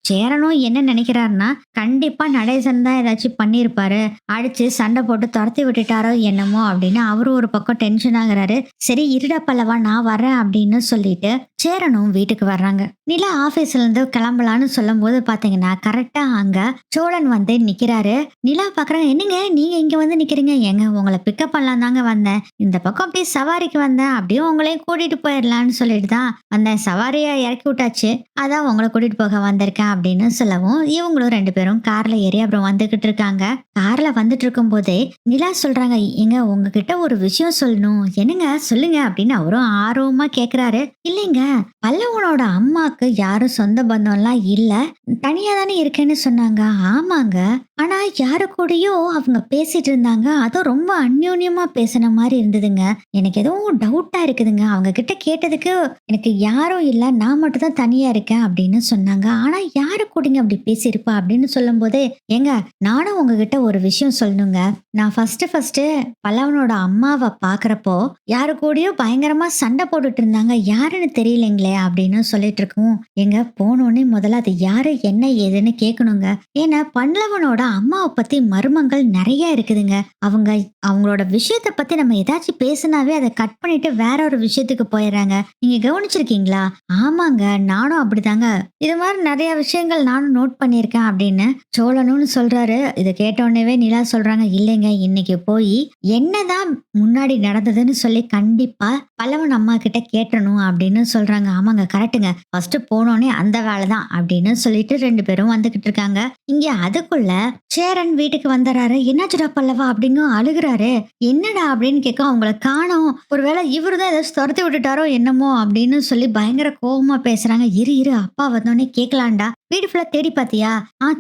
சேரனும் என்ன நினைக்கிறாருன்னா, கண்டிப்பா நடேசன் தான் ஏதாச்சும் பண்ணியிருப்பாரு. அடிச்சு சண்டை போட்டு துரத்தி விட்டுட்டாரோ என்னமோ அப்படின்னு அவரு ஒரு பக்கம் டென்ஷன் ஆகுறாரு. "சரி இருடா பல்லவா, நான் வரேன்" அப்படின்னு சொல்லிட்டு சேரனும் வீட்டுக்கு வர்றாங்க. நிலா ஆபீஸ்ல இருந்து கிளம்பலான்னு சொல்லும் போது பாத்தீங்கன்னா, கரெக்டா அங்க சோழன் வந்து நிக்கிறாரு. நிலா பாக்குறாங்க. "என்னங்க நீங்க இங்க வந்து நிக்கிறீங்க?" "ஏங்க உங்களை பிக்கப் பண்ணலாம் தாங்க வந்தேன். இந்த பக்கம் அப்படியே சவாரிக்கு வந்தேன். அப்படியே உங்களையும் கூட்டிட்டு போயிடலான்னு சொல்லிட்டு தான் வந்தேன். சவாரியா இறக்கி விட்டாச்சு. அதான் உங்களை கூட்டிட்டு போக வந்திருக்கேன்" அப்படின்னு சொல்லவும், இவங்களும் 2 பேரும் கார்ல ஏறி அப்புறம் வந்துகிட்டு இருக்காங்க. கார்ல வந்துட்டு இருக்கும் போதே நிலா சொல்றாங்க, "ஏங்க உங்ககிட்ட ஒரு விஷயம் சொல்லணும்." "என்னங்க சொல்லுங்க" அப்படின்னு அவரும் ஆர்வமா கேக்குறாரு. "இல்லைங்க, பல்லவனோட அம்மாக்கு யாரும் சொந்த பந்தம்லாம் இல்ல. தனியா தானே இருக்கேன்னு சொன்னாங்க." "ஆமாங்க. ஆனா யாரு கூடயோ அவங்க பேசிட்டு இருந்தாங்க. அதுவும் ரொம்ப அந்யோன்யமா பேசின மாதிரி இருந்ததுங்க. எனக்கு எதுவும் டவுட்டா இருக்குதுங்க. அவங்க கிட்ட கேட்டதுக்கு எனக்கு யாரும் இல்ல, நான் மட்டும் தான் தனியா இருக்கேன் அப்படின்னு சொன்னாங்க. ஆனா யாரு கூடங்க அப்படி பேசியிருப்பா?" அப்படின்னு சொல்லும் போதே, "ஏங்க நானும் உங்ககிட்ட ஒரு விஷயம் சொல்லணுங்க. நான் ஃபர்ஸ்ட் பல்லவனோட அம்மாவை பாக்குறப்போ யாரு கூடயோ பயங்கரமா சண்டை போட்டுட்டு இருந்தாங்க. யாருன்னு தெரியலைங்களே" அப்படின்னு சொல்லிட்டு இருக்கவும், "எங்க போனோடனே முதல்ல அது யாரு என்ன ஏதுன்னு கேட்கணுங்க. ஏன்னா பல்லவனோட அம்மாவை பத்தி மர்மங்கள் நிறைய இருக்குதுங்க. அவங்களோட விஷயத்த பத்தி நம்ம ஏதாச்சும் பேசினாவே அதை கட் பண்ணிட்டு வேற ஒரு விஷயத்துக்கு போயிடுறாங்க. நீங்க கவனிச்சிருக்கீங்களா?" "ஆமாங்க, நானும் அப்படிதாங்க. இது மாதிரி நிறைய விஷயங்கள் நானும் நோட் பண்ணியிருக்கேன்" அப்படின்னு சோழனும்னு சொல்றாரு. இதை கேட்டோடனே நிலா சொல்றாங்க, "இல்லைங்க, இன்னைக்கு போய் என்னதான் முன்னாடி நடந்ததுன்னு சொல்லி கண்டிப்பா பல்லவன் அம்மா கிட்ட கேட்டணும்" அப்படின்னு சொல்றாங்க. "ஆமாங்க, கரெக்ட்டுங்க. ஃபர்ஸ்ட் போனோனே அந்த வேலைதான்" அப்படின்னு சொல்லிட்டு 2 பேரும் வந்துகிட்டு இருக்காங்க. இங்க அதுக்குள்ள சேரன் வீட்டுக்கு வந்துறாரு. "என்னாச்சுடா பல்லவா?" அப்படின்னு அழுகுறாரு. "என்னடா?" அப்படின்னு கேட்க, "அவங்கள காணோம். ஒருவேளை இவருதான் ஏதாச்சும் துரத்தி விட்டுட்டாரோ என்னமோ" அப்படின்னு சொல்லி பயங்கர கோவமா பேசுறாங்க. "இரு இரு, அப்பா வந்தோடனே கேட்கலான்டா" வீடு ஃபுல்லா தேடி பார்த்தியா?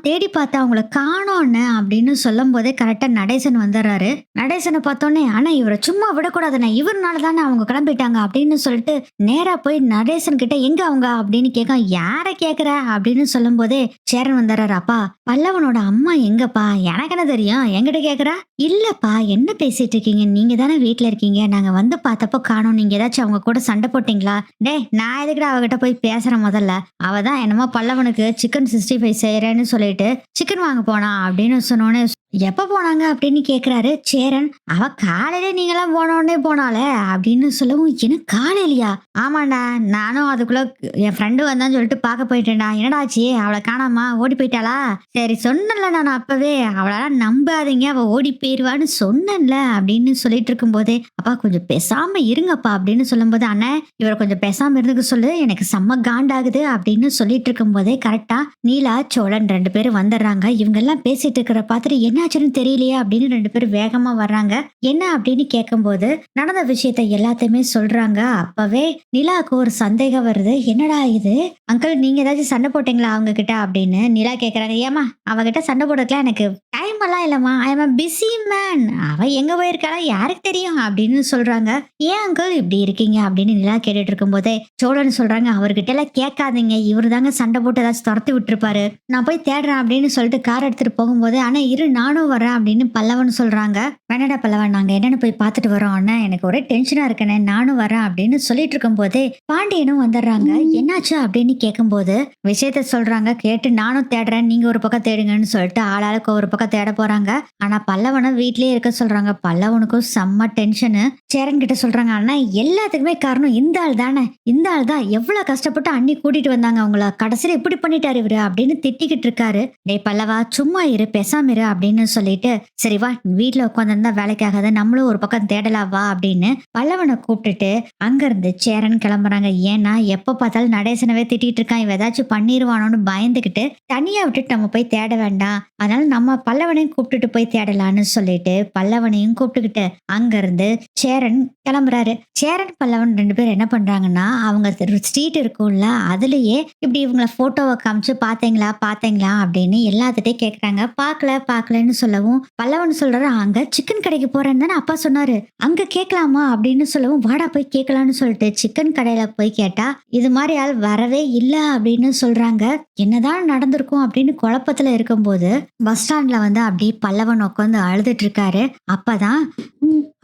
தேடி பார்த்தா அவங்கள காணோம் அண்ணே" அப்படின்னு சொல்லும்போதே கரெக்ட்டா நடேசன் வந்துர்றாரு. நடேசன பார்த்தோனே, "அண்ணா இவர சும்மா விடக்கூடாதுண்ணே. இவர்னால தானே அவங்க கிளம்பிட்டாங்க" அப்படின்னு சொல்லிட்டு நேரா போய் நடேசன் கிட்ட "எங்க அவங்க?" அப்படின்னு கேட்க, "யார கேட்குற?" அப்படின்னு சொல்லும்போதே சேரன் வந்துர்றாரு. "அப்பா பல்லவனோட அம்மா எங்கப்பா? எனக்கு என்ன தெரியும்? என்கிட்ட கேட்குற?" "இல்லப்பா என்ன பேசிட்டு இருக்கீங்க? நீங்க தானே வீட்ல இருக்கீங்க. நாங்க வந்து பார்த்தப்போ காணோம். நீங்க ஏதாச்சும் அவங்க கூட சண்டை போட்டீங்களா?" "டேய் நான் எதுக்குடா அவகிட்ட போய் பேசுறேன் முதல்ல. அவ தான் என்னமோ பல்லவனுக்கு சிக்கன் 65 செய்றேன்னு சொல்லிட்டு சிக்கன் வாங்க போனா" அப்படின்னு சொன்னோனே, "எப்ப போனாங்க?" அப்படின்னு கேட்குறாரு சேரன். "அவ காலையில நீங்கலாம் போனோனே போனாளே" அப்படின்னு சொல்லவும், "என்ன காலையிலயா?" "ஆமாண்டா நானும் அதுக்குள்ள என் ஃப்ரெண்டு வந்தான்னு சொல்லிட்டு பார்க்க போயிட்டேன்டா." "என்னடா ஆச்சு? அவள காணோமா? ஓடி போயிட்டாளா?" "சரி சொன்னேன்ல நான் அப்பவே. அவளலாம் நம்பாதீங்க. அவ ஓடி போயிருவான்னு சொன்னேன்ல" அப்படின்னு சொல்லிட்டு இருக்கும்போதே, "அப்பா கொஞ்சம் பேசாம இருங்கப்பா" அப்படின்னு சொல்லும்போது, "அண்ணே இவர கொஞ்சம் பேசாம இருந்துக்க சொல்லு. எனக்கு செம்ம காண்டாகுது" அப்படின்னு சொல்லிட்டு இருக்கும்போதே கரெக்ட்டா நீலா, சோழன் 2 பேரும் வந்துடுறாங்க. இவங்கெல்லாம் பேசிட்டு இருக்கிற பார்த்துட்டு என்னாச்சுன்னு தெரியலையே அப்படின்னு 2 பேரும் வேகமா வர்றாங்க. என்ன அப்படின்னு கேட்கும்போது நடந்த விஷயத்த எல்லாத்தையுமே சொல்றாங்க. அப்பவே நிலாவுக்கு ஒரு சந்தேகம் வருது. "என்னடா இது? அங்கிள் நீங்க ஏதாச்சும் சண்டை போட்டீங்களா அவங்க கிட்ட?" அப்படின்னு நிலா கேட்கறாங்க. "ஏம்மா அவகிட்ட சண்டை போடுறதுக்குலாம் எனக்கு டைம் எல்லாம் இல்லம்மா. ஐ அம் அ பிஸி மேன். அவ எங்க போயிருக்காளோ யாருக்கு தெரியும்" அப்படின்னு சொல்றாங்க. "ஏன் அங்கிள் இப்படி இருக்கீங்க?" அப்படின்னு நிலா கேட்டுட்டு இருக்கும்போதே சோழன் சொல்றாங்க, "அவர்கிட்ட எல்லாம் கேட்காதீங்க. இவரு தாங்க சண்டை போட்டு ஏதாச்சும் துரத்தி விட்டுருப்பாரு. நான் போய் தேடுறேன்" அப்படின்னு சொல்லிட்டு கார் எடுத்துட்டு போகும்போது, "ஆனா இரு நானும் வரேன்" அப்படின்னு பல்லவன் சொல்றாங்க. "வேணாடா பல்லவன் நாங்க என்னன்னு போய் பார்த்துட்டு வரோம் அண்ணா. எனக்கு ஒரே டென்ஷனா இருக்குண்ணே. நானும் வரேன்" அப்படின்னு சொல்லிட்டு இருக்கும்போதே பாண்டியனும் வந்துடுறாங்க. "என்னாச்சு?" அப்படின்னு கேட்கும்போது விஷயத்த சொல்றாங்க. கேட்டு "நானும் தேடுறேன். நீங்க ஒரு பக்கம் தேடுங்கன்னு" சொல்லிட்டு ஆளாளுக்கு ஒரு பக்கம் தேட போறாங்க. ஆனா பல்லவன வீட்லயே இருக்க சொல்றாங்க. பல்லவனுக்கும் செம்ம டென்ஷனு. சேரன் கிட்ட சொல்றாங்க, "அண்ணா எல்லாத்துக்குமே காரணம் இந்த ஆள் தானே. இந்த ஆள் தான் எவ்வளவு கஷ்டப்பட்டு அண்ணி கூட்டிட்டு வந்தாங்க அவங்கள. கடைசியில இப்படி பண்ணிட்டாரு இவரு" அப்படின்னு திட்டிக்கிட்டு இருக்காரு. "டேய் பல்லவா சும்மா இரு பேசாம இரு" அப்படின்னு சொல்லிட்டு, "சரி வா வீட்ல உட்காந்துருந்தா வேலைக்காகாது. நம்மளும் ஒரு பக்கம் தேடலாம் வா" அப்படின்னு பல்லவன கூப்பிட்டுட்டு அங்கிருந்து சேரன் கிளம்புறாங்க. ஏன்னா எப்ப பார்த்தாலும் நடேசனவே திட்டிட்டு இருக்கான். இவன் ஏதாச்சும் பண்ணிருவானோன்னு பயந்துகிட்டு தனியா விட்டுட்டு நம்ம போய் தேட வேண்டாம். அதனால நம்ம பல்லவனையும் கூப்பிட்டுட்டு போய் தேடலான்னு சொல்லிட்டு பல்லவனையும் கூப்பிட்டுக்கிட்டு அங்கிருந்து சேரன் கிளம்புறாரு. சேரன் பல்லவன் 2 பேரும் என்ன பண்றாங்கன்னா, அவங்க ஸ்ட்ரீட் இருக்கும்ல அதுலயே இப்படி இவங்கள போட்டோவை காமிச்சு "பாத்தீங்களா பாத்தீங்களா" அப்படின்னு எல்லாத்துட்டையும் கேக்குறாங்க. "பாக்கல பாக்கலன்னு" சொல்லவும் பல்லவன் சொல்றாரு, "அங்க சிக்கன் கடைக்கு போறேன்னு தானே அப்பா சொன்னாரு. அங்க கேட்கலாமா?" அப்படின்னு சொல்லவும், "வாடா போய் கேட்கலான்னு" சொல்லிட்டு சிக்கன் கடையில போய் கேட்டா, "இது மாதிரி ஆள் வரவே இல்ல" அப்படின்னு சொல்றாங்க. என்னதான் நடந்திருக்கும் அப்படின்னு குழப்பத்துல இருக்கும்போது பஸ் ஸ்டாண்ட்ல வந்து அப்படியே பல்லவன் உட்காந்து அழுதுட்டு இருக்காரு. அப்பதான்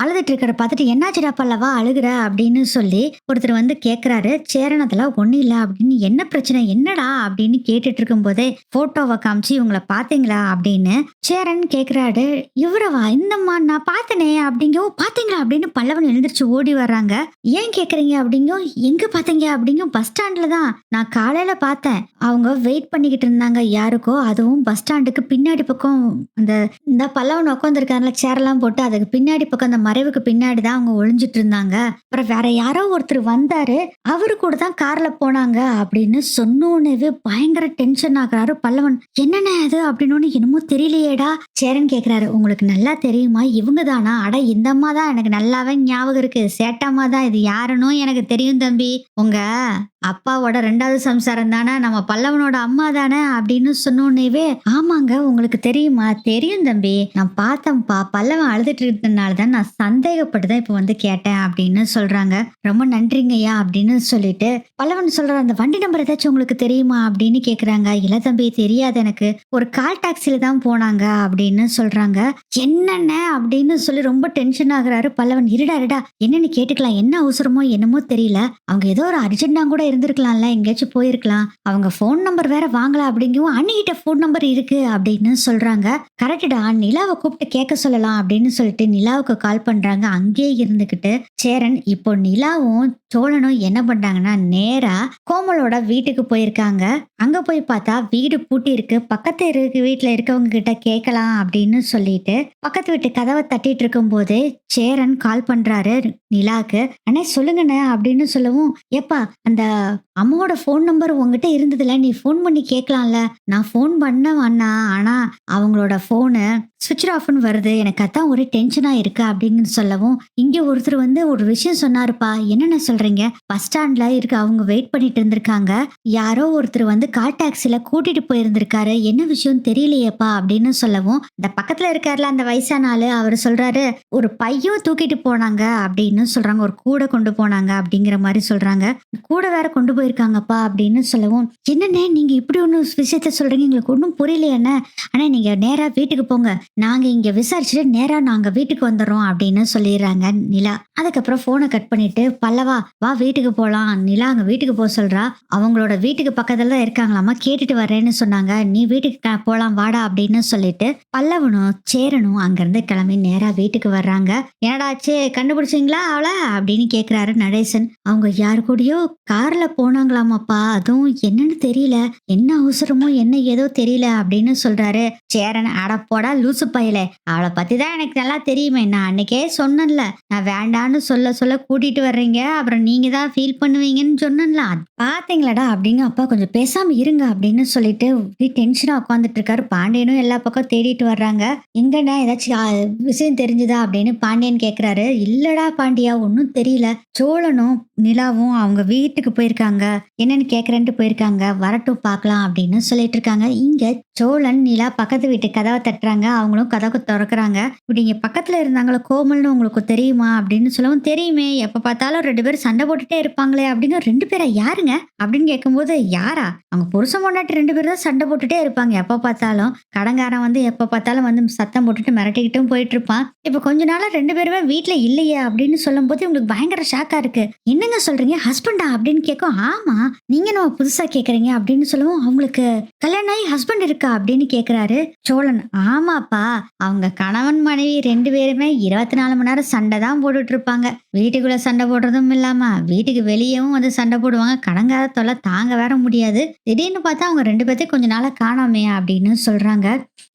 அழுதுட்டு இருக்கிற பார்த்துட்டு, "என்னாச்சுடா பல்லவா அழுகுற?" அப்படின்னு சொல்லி ஒருத்தர் வந்து கேட்கிறாரு. சேரன் அதெல்லாம் ஒண்ணும் இல்ல அப்படின்னு, "என்ன பிரச்சனை என்னடா?" அப்படின்னு கேட்டுட்டு இருக்கும்போதே போட்டோவை காமிச்சு, "இவங்கள பாத்தீங்களா?" அப்படின்னு சேரன் கேக்குறாரு. "இவரவா? இந்தம்மா நான் பார்த்தனே" அப்படிங்கவும், "பாத்தீங்களா?" அப்படின்னு பல்லவன் எழுந்திருச்சு ஓடி வர்றாங்க. "ஏன் கேக்குறீங்க?" அப்படிங்கும், "எங்க பாத்தீங்க?" அப்படிங்கும், "பஸ் ஸ்டாண்ட்ல தான். நான் காலையில பார்த்தேன். அவங்க வெயிட் பண்ணிக்கிட்டு இருந்தாங்க யாருக்கோ. அதுவும் பஸ் ஸ்டாண்டுக்கு பின்னாடி பக்கம் அந்த இந்த பல்லவன் உட்காந்துருக்காருல சேர்லாம் போட்டு அதுக்கு பின்னாடி பக்கம் அந்த மறைவுக்கு பின்னாடி தான் அவங்க ஒளிஞ்சிட்டு இருந்தாங்க. அப்புறம் வேற யாரோ ஒருத்தர் வந்தாரு. அவரு கூட தான் கார்ல போனாங்க" அப்படின்னு சொன்னோனேவே பயங்கர டென்ஷன் ஆகுறாரு பல்லவன். "என்னண்ணே அது?" அப்படின்னு, "என்னமோ தெரியலையேடா." சேரன் கேக்குறாரு, "உங்களுக்கு நல்லா தெரியுமா? இவங்க தானா?" "அட இந்த அம்மா தான் எனக்கு நல்லாவே ஞாபகம் இருக்கு. சேட்டம்மா தான். இது யாருன்னு எனக்கு தெரியும் தம்பி. உங்க அப்பாவோட 2வது சம்சாரம் தானே. நம்ம பல்லவனோட அம்மா தானே" அப்படின்னு சொன்னோனேவே, "ஆமாங்க உங்களுக்கு தெரியுமா?" "தெரியும் தம்பி. நான் பார்த்தேன்ப்பா. பல்லவன் அழுதுட்டு இருந்ததுனால தான் நான் சந்தேகப்பட்டு தான் இப்ப வந்து கேட்டேன்" அப்படின்னு சொல்றாங்க. "ரொம்ப நன்றிங்கய்யா" அப்படின்னு சொல்லிட்டு பல்லவன் சொல்றாரு, "அந்த வண்டி நம்பர் ஏதாச்சும் உங்களுக்கு தெரியுமா?" அப்படின்னு கேக்குறாங்க. "இல்ல தம்பி தெரியாது எனக்கு. ஒரு கால் டாக்ஸில தான் போனாங்க" அப்படின்னு சொல்றாங்க. "என்னண்ணே?" அப்படின்னு சொல்லி ரொம்ப டென்ஷன் ஆகுறாரு பல்லவன். "இருடா இருடா என்னன்னு கேட்டுக்கலாம். என்ன அவசரமோ என்னமோ தெரியல. அவங்க ஏதோ ஒரு அர்ஜென்ட்டா கூட இருந்திருக்கலாம்ல. எங்கேயாச்சும் போயிருக்கலாம். அவங்க ஃபோன் நம்பர் வேற வாங்கல" அப்படிங்கவும், "அண்ணிகிட்ட ஃபோன் நம்பர் இருக்கு" அப்படின்னு சொல்றாங்க. "கரெக்ட்டுடா நிலாவ கூப்பிட்டு கேட்க சொல்லலாம்" அப்படின்னு சொல்லிட்டு நிலாவுக்கு கால் பண்றாங்க. அங்கேயே இருந்துகிட்டு சேரன் இப்போ நிலாவும் சோழனும் என்ன பண்றாங்கன்னா, நேரா கோமலோட வீட்டுக்கு போயிருக்காங்க. அங்க போய் பார்த்தா வீடு பூட்டி இருக்கு. பக்கத்து வீட்ல இருக்கவங்க கிட்ட கேட்கலாம் அப்படின்னு சொல்லிட்டு பக்கத்து வீட்டு கதவை தட்டிட்டு இருக்கும்போது சேரன் கால் பண்றாரு நிலாக்கு. "அண்ணே சொல்லுங்கண்ணே" அப்படின்னு சொல்லவும், "ஏப்பா அந்த அம்மாவோட ஃபோன் நம்பர் உன்கிட்ட இருந்ததுல நீ ஃபோன் பண்ணி கேட்கலாம்ல." "நான் ஃபோன் பண்ணேன் அண்ணா. ஆனா அவங்களோட ஃபோனு ஸ்விட்ச் ஆஃப்னு வருது. எனக்கு அதான் ஒரே டென்ஷனா இருக்கு அப்படின்னு சொல்லவும், இங்க ஒருத்தர் வந்து ஒரு விஷயம் சொன்னாருப்பா. என்னென்ன சொல்றீங்க? பஸ் ஸ்டாண்ட்ல இருக்க அவங்க வெயிட் பண்ணிட்டு இருந்திருக்காங்க. யாரோ ஒருத்தர் வந்து கால் டாக்ஸில கூட்டிட்டு போயிருந்திருக்காரு. என்ன விஷயம்னு தெரியலையேப்பா அப்படின்னு சொல்லவும், இந்த பக்கத்துல இருக்கார்ல அந்த வயசான ஆளு அவரு சொல்றாரு, ஒரு பையும் தூக்கிட்டு போனாங்க அப்படின்னு சொல்றாங்க. ஒரு கூட கொண்டு போனாங்க அப்படிங்கிற மாரி சொல்றாங்க. கூட வேற கொண்டு போயிருக்காங்கப்பா அப்படின்னு சொல்லவும், என்னண்ணே நீங்க இப்படி ஒண்ணு விஷயத்த சொல்றீங்க எங்களுக்கு ஒண்ணும் புரியலையேண்ணே. ஆனா நீங்க நேரா வீட்டுக்கு போங்க. நாங்க இங்க விசாரிச்சுட்டு நேரா நாங்க வீட்டுக்கு வந்துடுறோம் அப்படின்னு சொல்லிடுறாங்க நிலா. அதுக்கப்புறம் போனை கட் பண்ணிட்டு பல்லவா வா வீட்டுக்கு போலாம். நிலா அங்க வீட்டுக்கு போக சொல்றா. அவங்களோட வீட்டுக்கு பக்கத்துல தான் இருக்காங்களாமா. கேட்டுட்டு வரேன்னு சொன்னாங்க. நீ வீட்டுக்கு போலாம் வாடா அப்படின்னு சொல்லிட்டு பல்லவனும் சேரனும் அங்கிருந்து கிளம்பி நேரா வீட்டுக்கு வர்றாங்க. என்னடா ஆச்சு கண்டுபிடிச்சிங்களா அவள அப்படின்னு கேக்குறாரு நடேசன். அவங்க யாரு கூடயோ கார்ல போனாங்களாமாப்பா. அதுவும் என்னன்னு தெரியல. என்ன அவசரமோ என்ன ஏதோ தெரியல அப்படின்னு சொல்றாரு. சேரன் அட போடா லூசு பயலே. அவளை பத்தி தான் எனக்கு நல்லா தெரியுமே. நான் அன்னைக்கே சொன்னேன்ல. நான் வேண்டான்னு சொல்ல சொல்ல கூட்டிட்டு வர்றீங்க. அப்புறம் நீங்க தான் ஃபீல் பண்ணுவீங்கன்னு சொன்னேன்ல. அது பாத்தீங்களாடா அப்படிங்க அப்பா கொஞ்சம் பேசாம இருங்க அப்படின்னு சொல்லிட்டு டென்ஷனா உட்காந்துட்டு இருக்காரு. பாண்டியனும் எல்லா பக்கம் தேடிட்டு வர்றாங்க. எங்கண்ணா ஏதாச்சும் விஷயம் தெரிஞ்சுதா அப்படின்னு பாண்டியன் கேக்குறாரு. இல்லடா பாண்டியா ஒன்னும் தெரியல. சோழனும் நிலாவும் அவங்க வீட்டுக்கு போயிருக்காங்க. என்னன்னு கேக்குறேன்ட்டு போயிருக்காங்க. வரட்டும் பார்க்கலாம் அப்படின்னு சொல்லிட்டு இருக்காங்க. இங்க சோழன் நிலா பக்கத்து வீட்டு கதவை தட்டுறாங்க. அவங்களும் கதவை திறக்கறாங்க. இப்படி இங்க பக்கத்துல இருந்தாங்களோ கோமல்னு உங்களுக்கு தெரியுமா அப்படின்னு சொல்லவும், தெரியுமே எப்ப பார்த்தாலும் 2 பேரும் சண்டை போட்டுட்டே இருப்பாங்களே அப்படின்னு. 2 பேரா யாருங்க அப்படின்னு கேட்கும்போது, யாரா அவங்க புருஷன் பொண்டாட்டி 2 பேரும் தான் சண்டை போட்டுட்டே இருப்பாங்க எப்ப பார்த்தாலும். கடங்காரன் வந்து எப்ப பார்த்தாலும் வந்து சத்தம் போட்டுட்டு மிரட்டிக்கிட்டும் போயிட்டு இருப்பான். இப்ப கொஞ்ச நாளா 2 பேருமே வீட்டுல இல்லையே அப்படின்னு சொல்லும் போது இவங்களுக்கு பயங்கர ஷாக்கா இருக்கு. என்னங்க சொல்றீங்க ஹஸ்பண்டா அப்படின்னு கேட்கும். ஆமா நீங்க நம்ம புதுசா கேக்குறீங்க அப்படின்னு சொல்லவும், அவங்களுக்கு கல்யாணம் ஆகி ஹஸ்பண்ட் இருக்கா அப்படின்னு கேக்குறாரு சோழன். ஆமாப்பா அவங்க கணவன் மனைவி 2 பேருமே 24 மணி நேரம் சண்டை தான் போட்டுட்டு இருப்பாங்க. வீட்டுக்குள்ள சண்டை போடுறதும் இல்லாம வீட்டுக்கு வெளியவும் வந்து சண்டை போடுவாங்க. கடங்காத தொல்லை தாங்க வேற முடியாது. திடீர்னு பார்த்தா அவங்க 2 பேர்த்தையும் கொஞ்ச நாளா காணோமே அப்படின்னு சொல்றாங்க.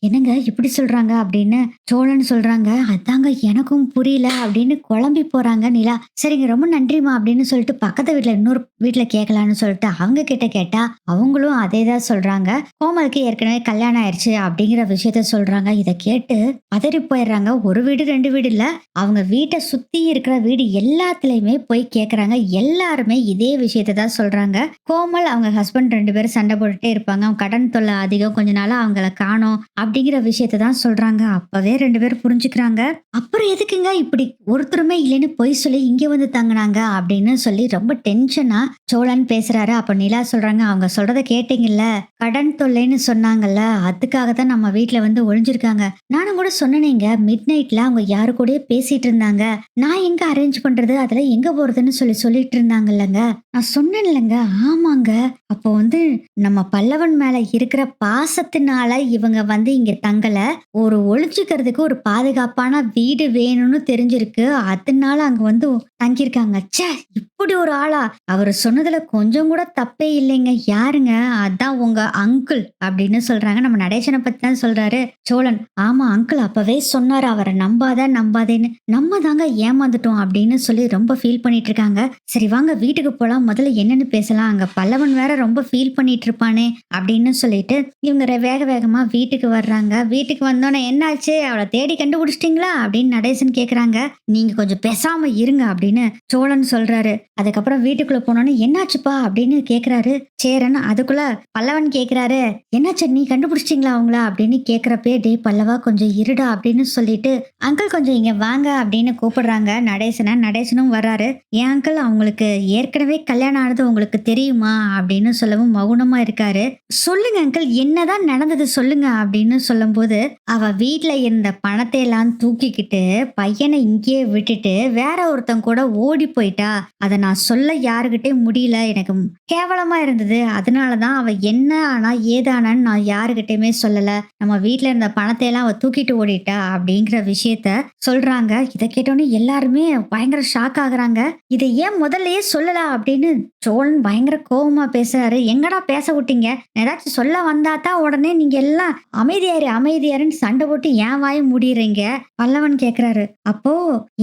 என்னங்க இப்படி சொல்றாங்க அப்படின்னு சோழன் சொல்றாங்க. அதாங்க எனக்கும் புரியல அப்படின்னு குழம்பி போறாங்க நிலா. சரிங்க ரொம்ப நன்றிமா அப்படின்னு சொல்லிட்டு பக்கத்து வீட்டுல இன்னொரு வீட்டுல கேட்கலான்னு சொல்லிட்டு அவங்க கிட்ட கேட்டா அவங்களும் அதே தான் சொல்றாங்க. கோமலுக்கு ஏற்கனவே கல்யாணம் ஆயிடுச்சு அப்படிங்கிற விஷயத்த சொல்றாங்க. இதை கேட்டு பதறி போயிடுறாங்க. ஒரு வீடு 2 வீடு இல்ல, அவங்க வீட்டை சுத்தி இருக்கிற வீடு எல்லாத்துலயுமே போய் கேக்குறாங்க. எல்லாருமே இதே விஷயத்த தான் சொல்றாங்க. கோமல் அவங்க ஹஸ்பண்ட் 2 பேரும் சண்டை போட்டுட்டே இருப்பாங்க. அவங்க கடன் தொல்லை அதிகம், கொஞ்ச நாளா அவங்கள காணோம் அப்படிங்கிற விஷயத்த தான் சொல்றாங்க. அப்பவே 2 பேரும் புரிஞ்சுக்கிறாங்க. அப்புறம் எதுக்குங்க இப்படி ஒருத்தருமே இல்லைன்னு பொய் சொல்லி இங்க வந்து தங்கினாங்க அப்படின்னு சொல்லி ரொம்ப டென்ஷனா சோழன் பேசுறாரு. அப்ப நிலா சொல்றாங்க, அவங்க சொல்றத கேட்டீங்கல்ல, கடன் தொல்லைன்னு சொன்னாங்கல்ல, அதுக்காக தான் நம்ம வீட்டுல வந்து ஒளிஞ்சிருக்காங்க. நானும் கூட சொன்னேங்க மிட் நைட்ல அவங்க யாரு கூடயே பேசிட்டு இருந்தாங்க. நான் எங்க அரேஞ்ச் பண்றது அதுல எங்க போறதுன்னு சொல்லிட்டு இருந்தாங்கல்லங்க. நான் சொன்னேன்லங்க. ஆமாங்க. அப்போ வந்து நம்ம பல்லவன் மேல இருக்கிற பாசத்தினால இவங்க வந்து இங்க தங்கல. ஒரு ஒளிஞ்சுக்கிறதுக்கு ஒரு பாதுகாப்பான வீடு வேணும்னு தெரிஞ்சிருக்கு. அதனால அங்க வந்து தங்கியிருக்காங்க. ச்சே இப்படி ஒரு ஆளா? அவரு சொன்னதுல கொஞ்சம் கூட தப்பே இல்லைங்க. யாருங்க? அதான் உங்க அங்கிள் அப்படின்னு சொல்றாங்க. நம்ம நடேசனை பத்தி தான் சொல்றாரு சோழன். ஆமா அங்கிள் அப்பவே சொன்னாரு அவரை நம்பாதேன்னு. நம்ம தாங்க ஏமாந்துட்டோம் அப்படின்னு சொல்லி ரொம்ப ஃபீல் பண்ணிட்டு இருக்காங்க. சரி வாங்க வீட்டுக்கு போலாம். முதல்ல என்னன்னு பேசலாம். அங்க பல்லவன் வேற ரொம்ப ஃபீல் பண்ணிட்டு இருப்பானே அப்படின்னு சொல்லிட்டு இவங்க வேக வேகமா வீட்டுக்கு வர்றாங்க. வீட்டுக்கு வந்தோன்னே என்னாச்சு அவளை தேடி கண்டுபிடிச்சிட்டீங்களா அப்படின்னு நடேசன் கேக்குறாங்க. நீங்க கொஞ்சம் பேசாம இருங்க அப்படின்னு சோழன் சொல்றாரு. அதுக்கப்புறம் வீட்டுக்குள்ள போனோன்னு என்னாச்சுப்பா அப்படின்னு கேக்குறாரு சேரன். அதுக்குள்ள பல்லவன் கேக்குறாரு, என்னாச்சு நீ கண்டுபிடிச்சிட்டீங்களா அவங்களா அப்படின்னு கேக்குறப்பே, டே பல்லவா கொஞ்சம் இருடா அப்படின்னு சொல்லிட்டு அங்கிள் கொஞ்சம் இங்க வாங்க அப்படின்னு கூப்பிடுறாங்க நடேசனை. நடேசனும் வர்றாரு. ஏன் அங்கிள் அவங்களுக்கு ஏற்கனவே கல்யாணம் ஆனது உங்களுக்கு தெரியுமா அப்படின்னு சொல்லவும் மௌனமா இருக்காரு. சொல்லுங்க அங்கிள் என்னதான் நடந்தது சொல்லுங்க அப்படின்னு சொல்லும் போது, அவ வீட்டுல இருந்த பணத்தை எல்லாம் தூக்கிக்கிட்டு பையனை இங்கேயே விட்டுட்டு வேற ஒருத்தன் கூட ஓடி போயிட்டா. அதை நான் சொல்ல யாருகிட்டயும் முடியல. எனக்கு கேவலமா இருந்தது. அதனாலதான் அவ என்ன ஆனா ஏதானான்னு நான் யாருகிட்டயுமே சொல்லல. நம்ம வீட்டுல இருந்த பணத்தை எல்லாம் அவ தூக்கிட்டு ஓடிட்டா அப்படிங்கிற விஷயத்த சொல்றாங்க. இதை கேட்டோன்னே எல்லாருமே பயங்கர ஷாக் ஆகுறாங்க. இதை ஏன் முதல்லயே சொல்லல அப்படின்னு சோழன் பயங்கர கோவமா பேசுறாரு. எங்கடா பேச விட்டீங்க? ஏதாச்சும் சொல்ல வந்தாதான் உடனே நீங்க எல்லாம் அமைதியாருன்னு சண்டை போட்டு ஏன் வாய முடியறீங்க? பல்லவன் கேக்குறாரு. அப்போ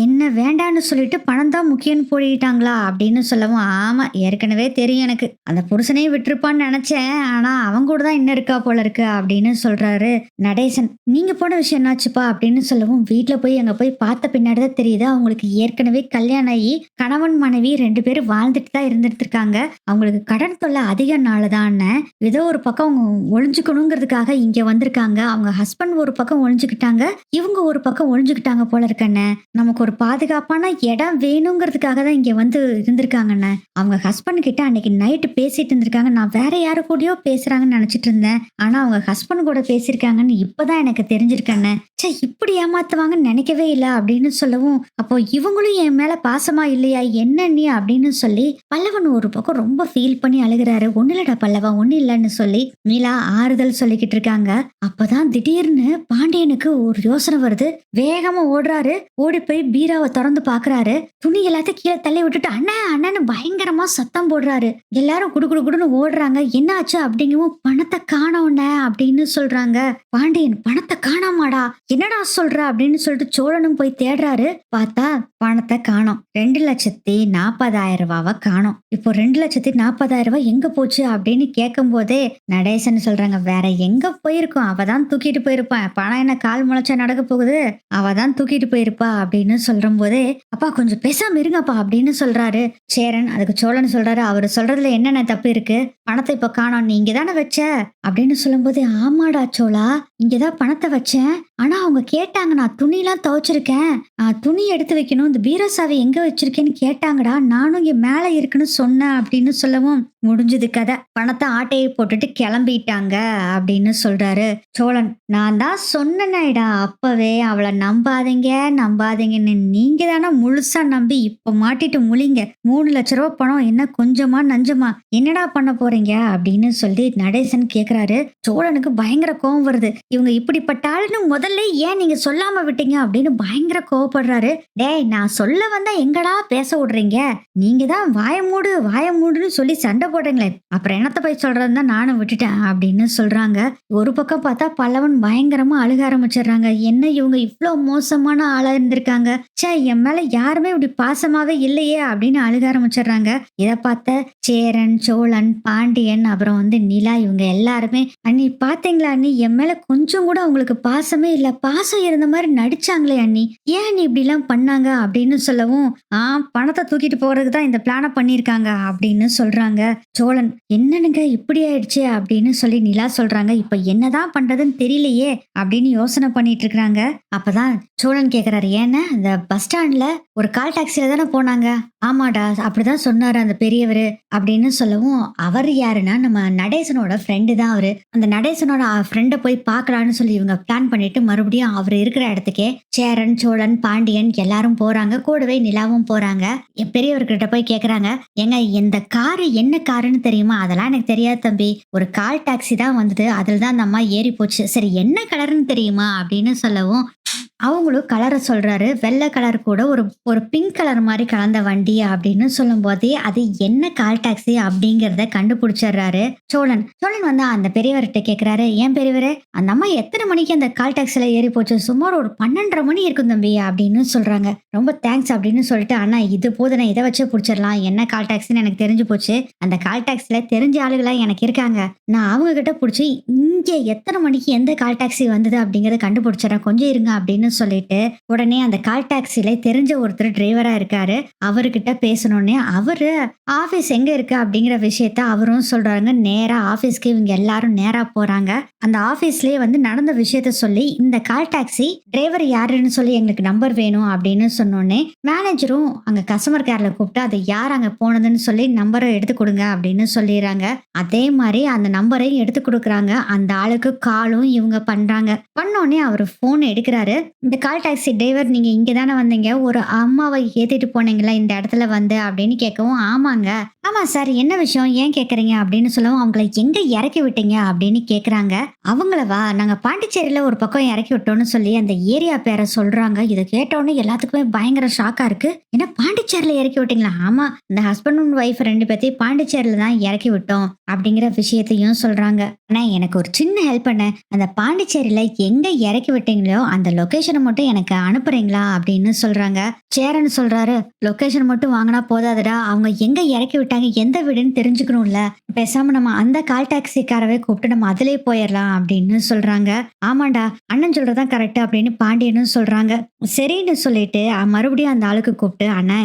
என்ன வேண்டான்னு சொல்லிட்டு பணம் தான் முக்கியம்னு போடிட்டாங்களா அப்படின்னு சொல்லவும், ஆமா ஏற்கனவே தெரியும் எனக்கு. அந்த புருஷனையும் விட்டுருப்பான்னு நினைச்சேன். ஆனா அவங்க கூட தான் இன்னும் இருக்கா போல இருக்கு அப்படின்னு சொல்றாரு நடேசன். நீங்க போன விஷயம் என்னாச்சுப்பா அப்படின்னு சொல்லவும், வீட்ல போய் அங்க போய் பார்த்த பின்னாடி தான் தெரியுது அவங்களுக்கு ஏற்கனவே கல்யாணம் ஆகி கணவன் மனைவி 2 பேரும் வாழ்ந்துட்டு தான் இருந்துட்டு இருக்காங்க. அவங்களுக்கு கடன் தொல்லை அதிகனாலதான் ஏதோ ஒரு பக்கம் அவங்க ஒளிஞ்சுக்கணுங்கிறதுக்காக இங்க வந்திருக்காங்க. அவங்க ஹஸ்பண்ட் ஒரு பக்கம் ஒளிஞ்சுக்கிட்டாங்க, இவங்க ஒரு பக்கம் ஒளிஞ்சுக்கிட்டாங்க போல இருக்கண்ணே. நமக்கு ஒரு பாதுகாப்பான இடம் வேணுங்கிறதுக்காக தான் இங்க வந்து இருந்திருக்காங்கண்ணே. அவங்க ஹஸ்பண்ட் கிட்ட அன்னைக்கு நைட்டு பேசிட்டு இருந்திருக்காங்க. நான் வேற யாரு கூடயோ பேசுறாங்கன்னு நினைச்சிட்டு இருந்தேன். ஆனா அவங்க ஹஸ்பண்ட் கூட பேசியிருக்காங்கன்னு இப்பதான் எனக்கு தெரிஞ்சிருக்கண்ணே. ச்சே, இப்படி ஏமாத்துவாங்கன்னு நினைக்கவே இல்லை அப்படின்னு சொல்லவும், அப்போ இவங்களும் என் மேல பாசமா இல்லையா என்ன நீ அப்படின்னு சொல்லி பல்லவன் ஒரு பக்கம் ரொம்ப ஃபீல் பண்ணி அழுகுறாரு. ஒண்ணு இல்லடா பல்லவா, ஒண்ணு இல்லைன்னு சொல்லி மீளா ஆறுதல் சொல்லிக்கிட்டு இருக்காங்க. அப்பதான் திடீர்னு பாண்டியனுக்கு ஒரு யோசனை வருது. வேகமா ஓடுறாரு. ஓடி போய் பீராவை திறந்து பாக்குறாரு. துணி எல்லாத்தையும் கீழே தள்ளி விட்டுட்டு அண்ணா அண்ணன்னு பயங்கரமா சத்தம் போடுறாரு. எல்லாரும் குடு குடு குடுன்னு ஓடுறாங்க. என்ன ஆச்சு அப்படிங்கவும், பணத்தை காணோம்னே அப்படின்னு சொல்றாங்க. பாண்டியன், பணத்தை காணாமாடா, என்னடா சொல்ற அப்படின்னு சொல்லிட்டு சோழனும் போய் தேடுறாரு. பார்த்தா பணத்தை காணோம். 2,40,000 காணோம். இப்போ 2,40,000 எங்க போச்சு அப்படின்னு கேட்கும் போதே நடேசன் சொல்றாங்க, வேற எங்க போயிருக்கும், அவதான் தூக்கிட்டு போயிருப்பான். பணம் என்ன கால் முளைச்சா நடக்க போகுது, அவதான் தூக்கிட்டு போயிருப்பா அப்படின்னு சொல்லும் போதே, அப்பா கொஞ்சம் பேசாம இருங்கப்பா அப்படின்னு சொல்றாரு சேரன். அதுக்கு சோழன் சொல்றாரு, அவரு சொல்றதுல என்னென்ன தப்பு இருக்கு, பணத்தை இப்ப காணோம், நீ இங்கதானே வச்ச அப்படின்னு சொல்லும் போது, ஆமாடா சோழா, இங்கதான் பணத்தை வச்சேன். ஆனா அவங்க கேட்டாங்க, நான் துணி எல்லாம் துவைச்சிருக்கேன், துணி எடுத்து வைக்கணும், இந்த பீரோ சாவி எங்க வச்சிருக்கேன்னு கேட்டாங்கடா, நானும் இங்க மேல இருக்குன்னு சொன்னேன் அப்படின்னு சொல்லவும், முடிஞ்சது கதை. பணத்தை ஆட்டையை போட்டுட்டு கிளம்பிட்டாங்க அப்படின்னு சொல்றாரு சோழன். நான் தான் சொன்னேன்டா அப்பவே, அவளை நம்பாதீங்க நம்பாதீங்கன்னு, நீங்க தானே முழுசா நம்பி இப்ப மாட்டிட்டு முழிங்க. 3,00,000 பணம் என்ன கொஞ்சமா நஞ்சமா, என்னடா பண்ண போறீங்க அப்படின்னு சொல்லி நடேசன் கேக்குறாரு. சோழனுக்கு பயங்கர கோவம் வருது. இவங்க இப்படிப்பட்ட ஆளுன்னு முதல்ல ஏன் நீங்க சொல்லாம விட்டீங்க அப்படின்னு பயங்கர கோவப்படுறாரு. டேய், நான் சொல்ல வந்தா எங்கடா பேச விடுறீங்க, நீங்க தான் வாய மூடுன்னு சொல்லி சண்டை போடுறீங்களே, அப்புறம் என்னத்த போய் சொல்றதுன்னு தான் நானும் விட்டுட்டேன் அப்படின்னு சொல்றாங்க. ஒரு பக்கம் பார்த்தா பல்லவன் பயங்கரமா அழுக ஆரம்பிச்சிடுறாங்க. என்ன இவங்க இவ்வளவு மோசமான ஆளா இருந்திருக்காங்க, ச்சே என் மேல யாருமே இப்படி பாசமாவே இல்லையே அப்படின்னு அழுக ஆரம்பிச்சிடுறாங்க. இதை பார்த்த சேரன், சோழன், பாண்டியன், அப்புறம் நிலா, இவங்க எல்லாருமே, அண்ணி பாத்தீங்களா அண்ணி, என் மேல கொஞ்சம் கூட அவங்களுக்கு பாசமே இல்ல, பாசம் இருந்த மாதிரி நடிச்சாங்களே அண்ணி, ஏன் நீ இப்படி எல்லாம் பண்ணாங்க அப்படின்னு சொல்லவும், பணத்தை தூக்கிட்டு போறதுக்கு தான் இந்த பிளான பண்ணிருக்காங்க அப்படின்னு சொல்றாங்க. சோழன், என்னனுங்க இப்படி ஆயிடுச்சு அப்படின்னு சொல்லி நிலா சொல்றாங்க. இப்ப என்னதான் பண்றதுன்னு தெரியலையே அப்படின்னு யோசனை பண்ணிட்டு இருக்காங்க. அப்பதான் சோழன் கேக்குறாரு, ஏன்னா இந்த பஸ் ஸ்டாண்ட்ல ஒரு கால் டாக்ஸில தானே போனாங்க. ஆமாடா, அப்படிதான் சொன்னாரு அந்த பெரியவரு அப்படின்னு சொல்லவும், அவர் யாருன்னா நம்ம நடேசனோட ஃப்ரெண்டு தான் அவரு. அந்த நடேசனோட ஃப்ரெண்டை போய் பார்க்கலான்னு சொல்லி இவங்க பிளான் பண்ணிட்டு மறுபடியும் அவர் இருக்கிற இடத்துக்கே சேரன், சோழன், பாண்டியன் எல்லாரும் போறாங்க. கூடவே நிலாவும் போறாங்க. என் பெரியவர்கிட்ட போய் கேக்குறாங்க, ஏங்க இந்த காரு என்ன காருன்னு தெரியுமா? அதெல்லாம் எனக்கு தெரியாது தம்பி, ஒரு கால் டாக்ஸி தான் வந்தது, அதுல தான் அந்த அம்மா ஏறி போச்சு. சரி என்ன கலர்னு தெரியுமா அப்படின்னு சொல்லவும், அவங்களும் கலரை சொல்றாரு. வெள்ளை கலர் கூட ஒரு ஒரு பிங்க் கலர் மாதிரி கலந்த வண்டி அப்படின்னு சொல்லும் போதே அது என்ன கால் டாக்ஸி அப்படிங்கறத கண்டுபிடிச்சிடுறாரு சோழன். சோழன் அந்த பெரியவர்கிட்ட கேக்குறாரு, ஏன் பெரியவரே, அந்த அம்மா எத்தனை மணிக்கு அந்த கால் டாக்ஸில ஏறி போச்சு? சுமார் ஒரு 12:30 மணி இருக்கும் தம்பி அப்படின்னு சொல்றாங்க. ரொம்ப தேங்க்ஸ் அப்படின்னு சொல்லிட்டு, அண்ணா இது போது, நான் இதை வச்சு பிடிச்சிடலாம், என்ன கால் டாக்ஸின்னு எனக்கு தெரிஞ்சு போச்சு, அந்த கால் டாக்ஸில தெரிஞ்ச ஆளுகளா எனக்கு இருக்காங்க, நான் அவங்க கிட்ட பிடிச்சி இங்க எத்தனை மணிக்கு எந்த கால் டாக்ஸி வந்தது அப்படிங்கறத கண்டுபிடிச்சிடறேன், கொஞ்சம் இருங்க அப்படின்னு சொல்லிட்டு, உடனே அந்த கால் டாக்ஸில தெரிஞ்ச ஒருத்தர் டிரைவரா இருக்காரு, அவர்கிட்ட பேசணும்னே அவரு ஆபீஸ் எங்க இருக்கு அப்படிங்கிற விஷயத்த அவரும் சொல்றாங்க. நேரா ஆபீஸ்க்கு இவங்க எல்லாரும் நேரா போறாங்க. அந்த ஆபீஸ்லயே நடந்த விஷயத்த சொல்லி, இந்த கால் டாக்ஸி டிரைவர் யாருன்னு சொல்லி எங்களுக்கு நம்பர் வேணும் அப்படின்னு சொன்னோடனே மேனேஜரும் அங்க கஸ்டமர் கேர்ல கூப்பிட்டு, அதை யார் அங்க போனதுன்னு சொல்லி நம்பரை எடுத்து கொடுங்க அப்படின்னு சொல்லிடுறாங்க. அதே மாதிரி அந்த நம்பரையும் எடுத்து கொடுக்குறாங்க. அந்த ஆளுக்கு காலும் இவங்க பண்றாங்க. பண்ணோடனே அவர் போன் எடுக்கிறாரு. இந்த கால் டாக்ஸி டிரைவர், நீங்க இங்க தானே வந்தீங்க, ஒரு அம்மாவை ஏத்திட்டு போனீங்களா இந்த இடத்துல அப்படின்னு கேட்கவும், ஆமாங்க, ஆமா சார், என்ன விஷயம், ஏன் கேக்குறீங்க அப்படின்னு சொல்லவும், அவங்களை எங்க இறக்கி விட்டீங்க அப்படின்னு கேக்குறாங்க. அவங்களவா, நாங்க பாண்டிச்சேரியில ஒரு பக்கம் இறக்கி விட்டோம்னு சொல்லி அந்த ஏரியா பேரை சொல்றாங்க. இதை கேட்டோன்னு எல்லாத்துக்குமே பயங்கர ஷாக்கா இருக்கு. ஏன்னா பாண்டிச்சேரியில இறக்கி விட்டீங்களா? ஆமா, இந்த ஹஸ்பண்ட் அண்ட் ஒய்ஃப் 2 பேர்த்தையும் பாண்டிச்சேரியில தான் இறக்கி விட்டோம் அப்படிங்கிற விஷயத்தையும் சொல்றாங்க. ஆனா எனக்கு ஒரு சின்ன ஹெல்ப் பண்ண, அந்த பாண்டிச்சேரியில எங்க இறக்கி விட்டீங்களோ அந்த லொகேஷனை மட்டும் எனக்கு அனுப்புறீங்களா அப்படின்னு சொல்றாங்க. சேரன் சொல்றாரு, லொகேஷன் மட்டும் வாங்கினா போதாதுடா, அவங்க எங்க இறக்கி விட்டாங்க, எந்த வீடுன்னு தெரிஞ்சுக்கணும்ல. பேசாம நம்ம அந்த கால் டாக்ஸிக்காரவே கூப்பிட்டு நம்ம அதிலே போயிரலாம் அப்படின்னு சொல்றாங்க. ஆமாண்டா, அண்ணன் சொல்றதுதான் கரெக்ட் அப்படின்னு பாண்டியனும் சொல்றாங்க. சரின்னு சொல்லிட்டு மறுபடியும் அந்த ஆளுக்கு கூப்பிட்டு, அண்ணா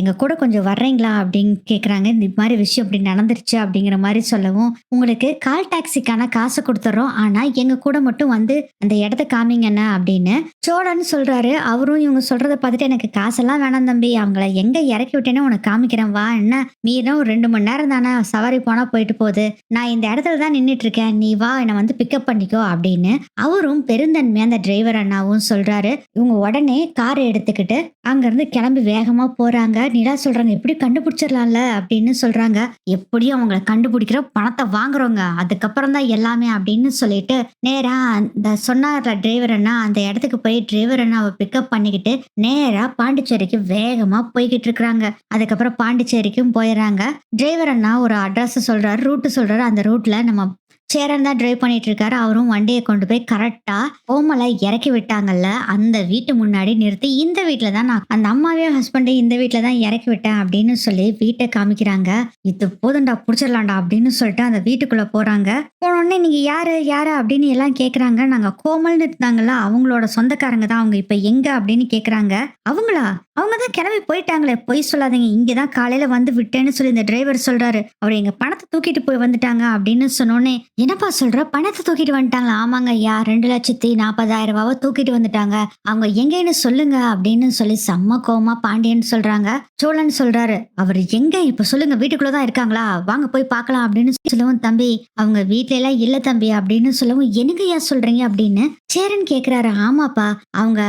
எங்க கூட கொஞ்சம் வர்றீங்களா அப்படின்னு கேக்குறாங்க. இந்த மாதிரி விஷயம் இப்படி நடந்துருச்சு அப்படிங்கிற மாதிரி சொல்லவும், உங்களுக்கு கால் டாக்ஸிக்கான காசு கொடுத்துறோம். ஆனா எங்க கூட மட்டும் வந்து அந்த இடத்த காமிங்கண்ணா அப்படின்னு சோழன் சொல்றாரு. அவரும் இவங்க சொல்றத பார்த்துட்டு, எனக்கு காசெல்லாம் வேணாம் தம்பி, அவங்கள எங்க இறக்கி விட்டேன்னு உனக்கு காமிக்கிறேன் வா, என்ன மீறினா ஒரு 2 மணி நேரம் தானே, சவாரி போனா போயிட்டு போகுது, நான் இந்த இடத்துல தான் நின்னுட்டு இருக்கேன், நீ வா என்னை வந்து பிக்கப் பண்ணிக்கோ அப்படின்னு அவரும் பெருந்தன்மையா அந்த டிரைவர் அண்ணாவும் சொல்றாரு. இவங்க உடனே காரை எடுத்துக்கிட்டு அங்கிருந்து கிளம்பி வேகமா போறாங்க. நிலா சொல்றாங்க, எப்படி கண்டுபிடிச்சிடலாம்ல அப்படின்னு சொல்றாங்க. எப்படியும் அவங்கள கண்டுபிடிக்கிற பணத்தை வாங்குறோங்க, அதுக்கப்புறம் தான் எல்லாமே அப்படின்னு சொல்லிட்டு நேரா அந்த சொன்னார்ல டிரைவர் அண்ணா, அந்த இடத்துக்கு போய் டிரைவர் அண்ணாவை பிக்கப் பண்ணிக்கிட்டு நேரா பாண்டிச்சேரிக்கு வேகமா போய்கிட்டு இருக்கிறாங்க. அதுக்கப்புறம் பாண்டிச்சேரிக்கும் போயிடறாங்க. டிரைவர் அண்ணா ஒரு அட்ரஸ் சொல்றாரு, ரூட் சொல்றாரு. அந்த ரூட்ல நம்ம சேரன் தான் டிரைவ் பண்ணிட்டு இருக்காரு. அவரும் வண்டியை கொண்டு போய் கரெக்டா கோமலை இறக்கி விட்டாங்கல்ல அந்த வீட்டு முன்னாடி நிறுத்தி, இந்த வீட்டுல தான் நான் அந்த அம்மாவையும் ஹஸ்பண்டையும் இந்த வீட்டுல தான் இறக்கி விட்டேன் அப்படின்னு சொல்லி வீட்டை காமிக்கிறாங்க. இது போதும்டா, புடிச்சிடலாம்டா அப்படின்னு சொல்லிட்டு அந்த வீட்டுக்குள்ள போறாங்க. போனோடனே நீங்க யாரு யாரு அப்படின்னு எல்லாம் கேக்குறாங்க. நாங்க கோமல்னு இருந்தாங்கல்ல, அவங்களோட சொந்தக்காரங்க தான், அவங்க இப்ப எங்க அப்படின்னு கேக்குறாங்க. அவங்களா? அவங்க தான் கிளம்பி போயிட்டாங்களே, பொய் சொல்லாதீங்க, இங்கதான் காலையில வந்து விட்டேன்னு சொல்லி இந்த டிரைவர் சொல்றாரு. அவர் எங்க பணத்தை தூக்கிட்டு போய் வந்துட்டாங்க அப்படின்னு சொன்னோன்னே, என்னப்பா சொல்ற, பணத்தை தூக்கிட்டு வந்துட்டாங்களா? ஆமாங்க ஐயா, 2,40,000 ரூபாவை தூக்கிட்டு வந்துட்டாங்க, அவங்க எங்கன்னு சொல்லுங்க அப்படின்னு சொல்லி செம்ம கோவமா பாண்டியன் சொல்றாங்க. சோழன் சொல்றாரு, அவர் எங்க இப்ப சொல்லுங்க, வீட்டுக்குள்ளதான் இருக்காங்களா, வாங்க போய் பார்க்கலாம் அப்படின்னு சொல்லவும், தம்பி அவங்க வீட்ல எல்லாம் இல்ல தம்பி அப்படின்னு சொல்லவும், என்னங்க ஐயா சொல்றீங்க அப்படின்னு சேரன் கேக்குறாரு. ஆமாப்பா, அவங்க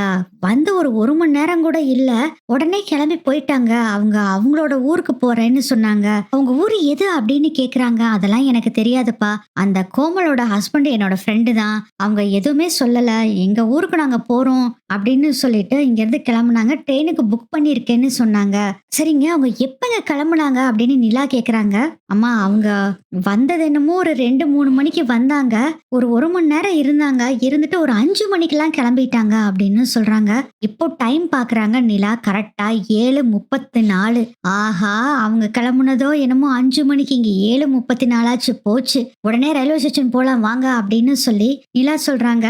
வந்து ஒரு மணி நேரம் கூட இல்ல, உடனே கிளம்பி போயிட்டாங்க, அவங்க அவங்களோட ஊருக்கு போறேன்னு சொன்னாங்க. அவங்க ஊரு எது அப்படின்னு கேக்குறாங்க. அதெல்லாம் எனக்கு தெரியாதுப்பா, அந்த கோமலோட ஹஸ்பண்ட் என்னோட ஃப்ரெண்டு தான், அவங்க எதுவுமே சொல்லல, எங்க ஊருக்கு நாங்க போறோம் அப்படின்னு சொல்லிட்டு இங்க இருந்து கிளம்புனாங்க, ட்ரெயினுக்கு புக் பண்ணிருக்கேன்னு சொன்னாங்க. சரிங்க, அவங்க எப்பங்க கிளம்புனாங்க அப்படின்னு நிலா கேக்குறாங்க. அம்மா, அவங்க வந்தது என்னமோ ஒரு 2-3 மணிக்கு வந்தாங்க, ஒரு மணி நேரம் இருந்தாங்க, இருந்துட்டு ஒரு 5 மணிக்கெல்லாம் கிளம்பிட்டாங்க அப்படின்னு சொல்றாங்க. இப்போ டைம் பாக்குறாங்க நிலா, கரெக்டா 7:34. ஆஹா, அவங்க கிளம்புனதோ என்னமோ 5 மணிக்கு, இங்க 7:34 ஆச்சு, போச்சு, உடனே ரயில்வே ஸ்டேஷன் போலாம் வாங்க அப்படின்னு சொல்லி நிலா சொல்றாங்க.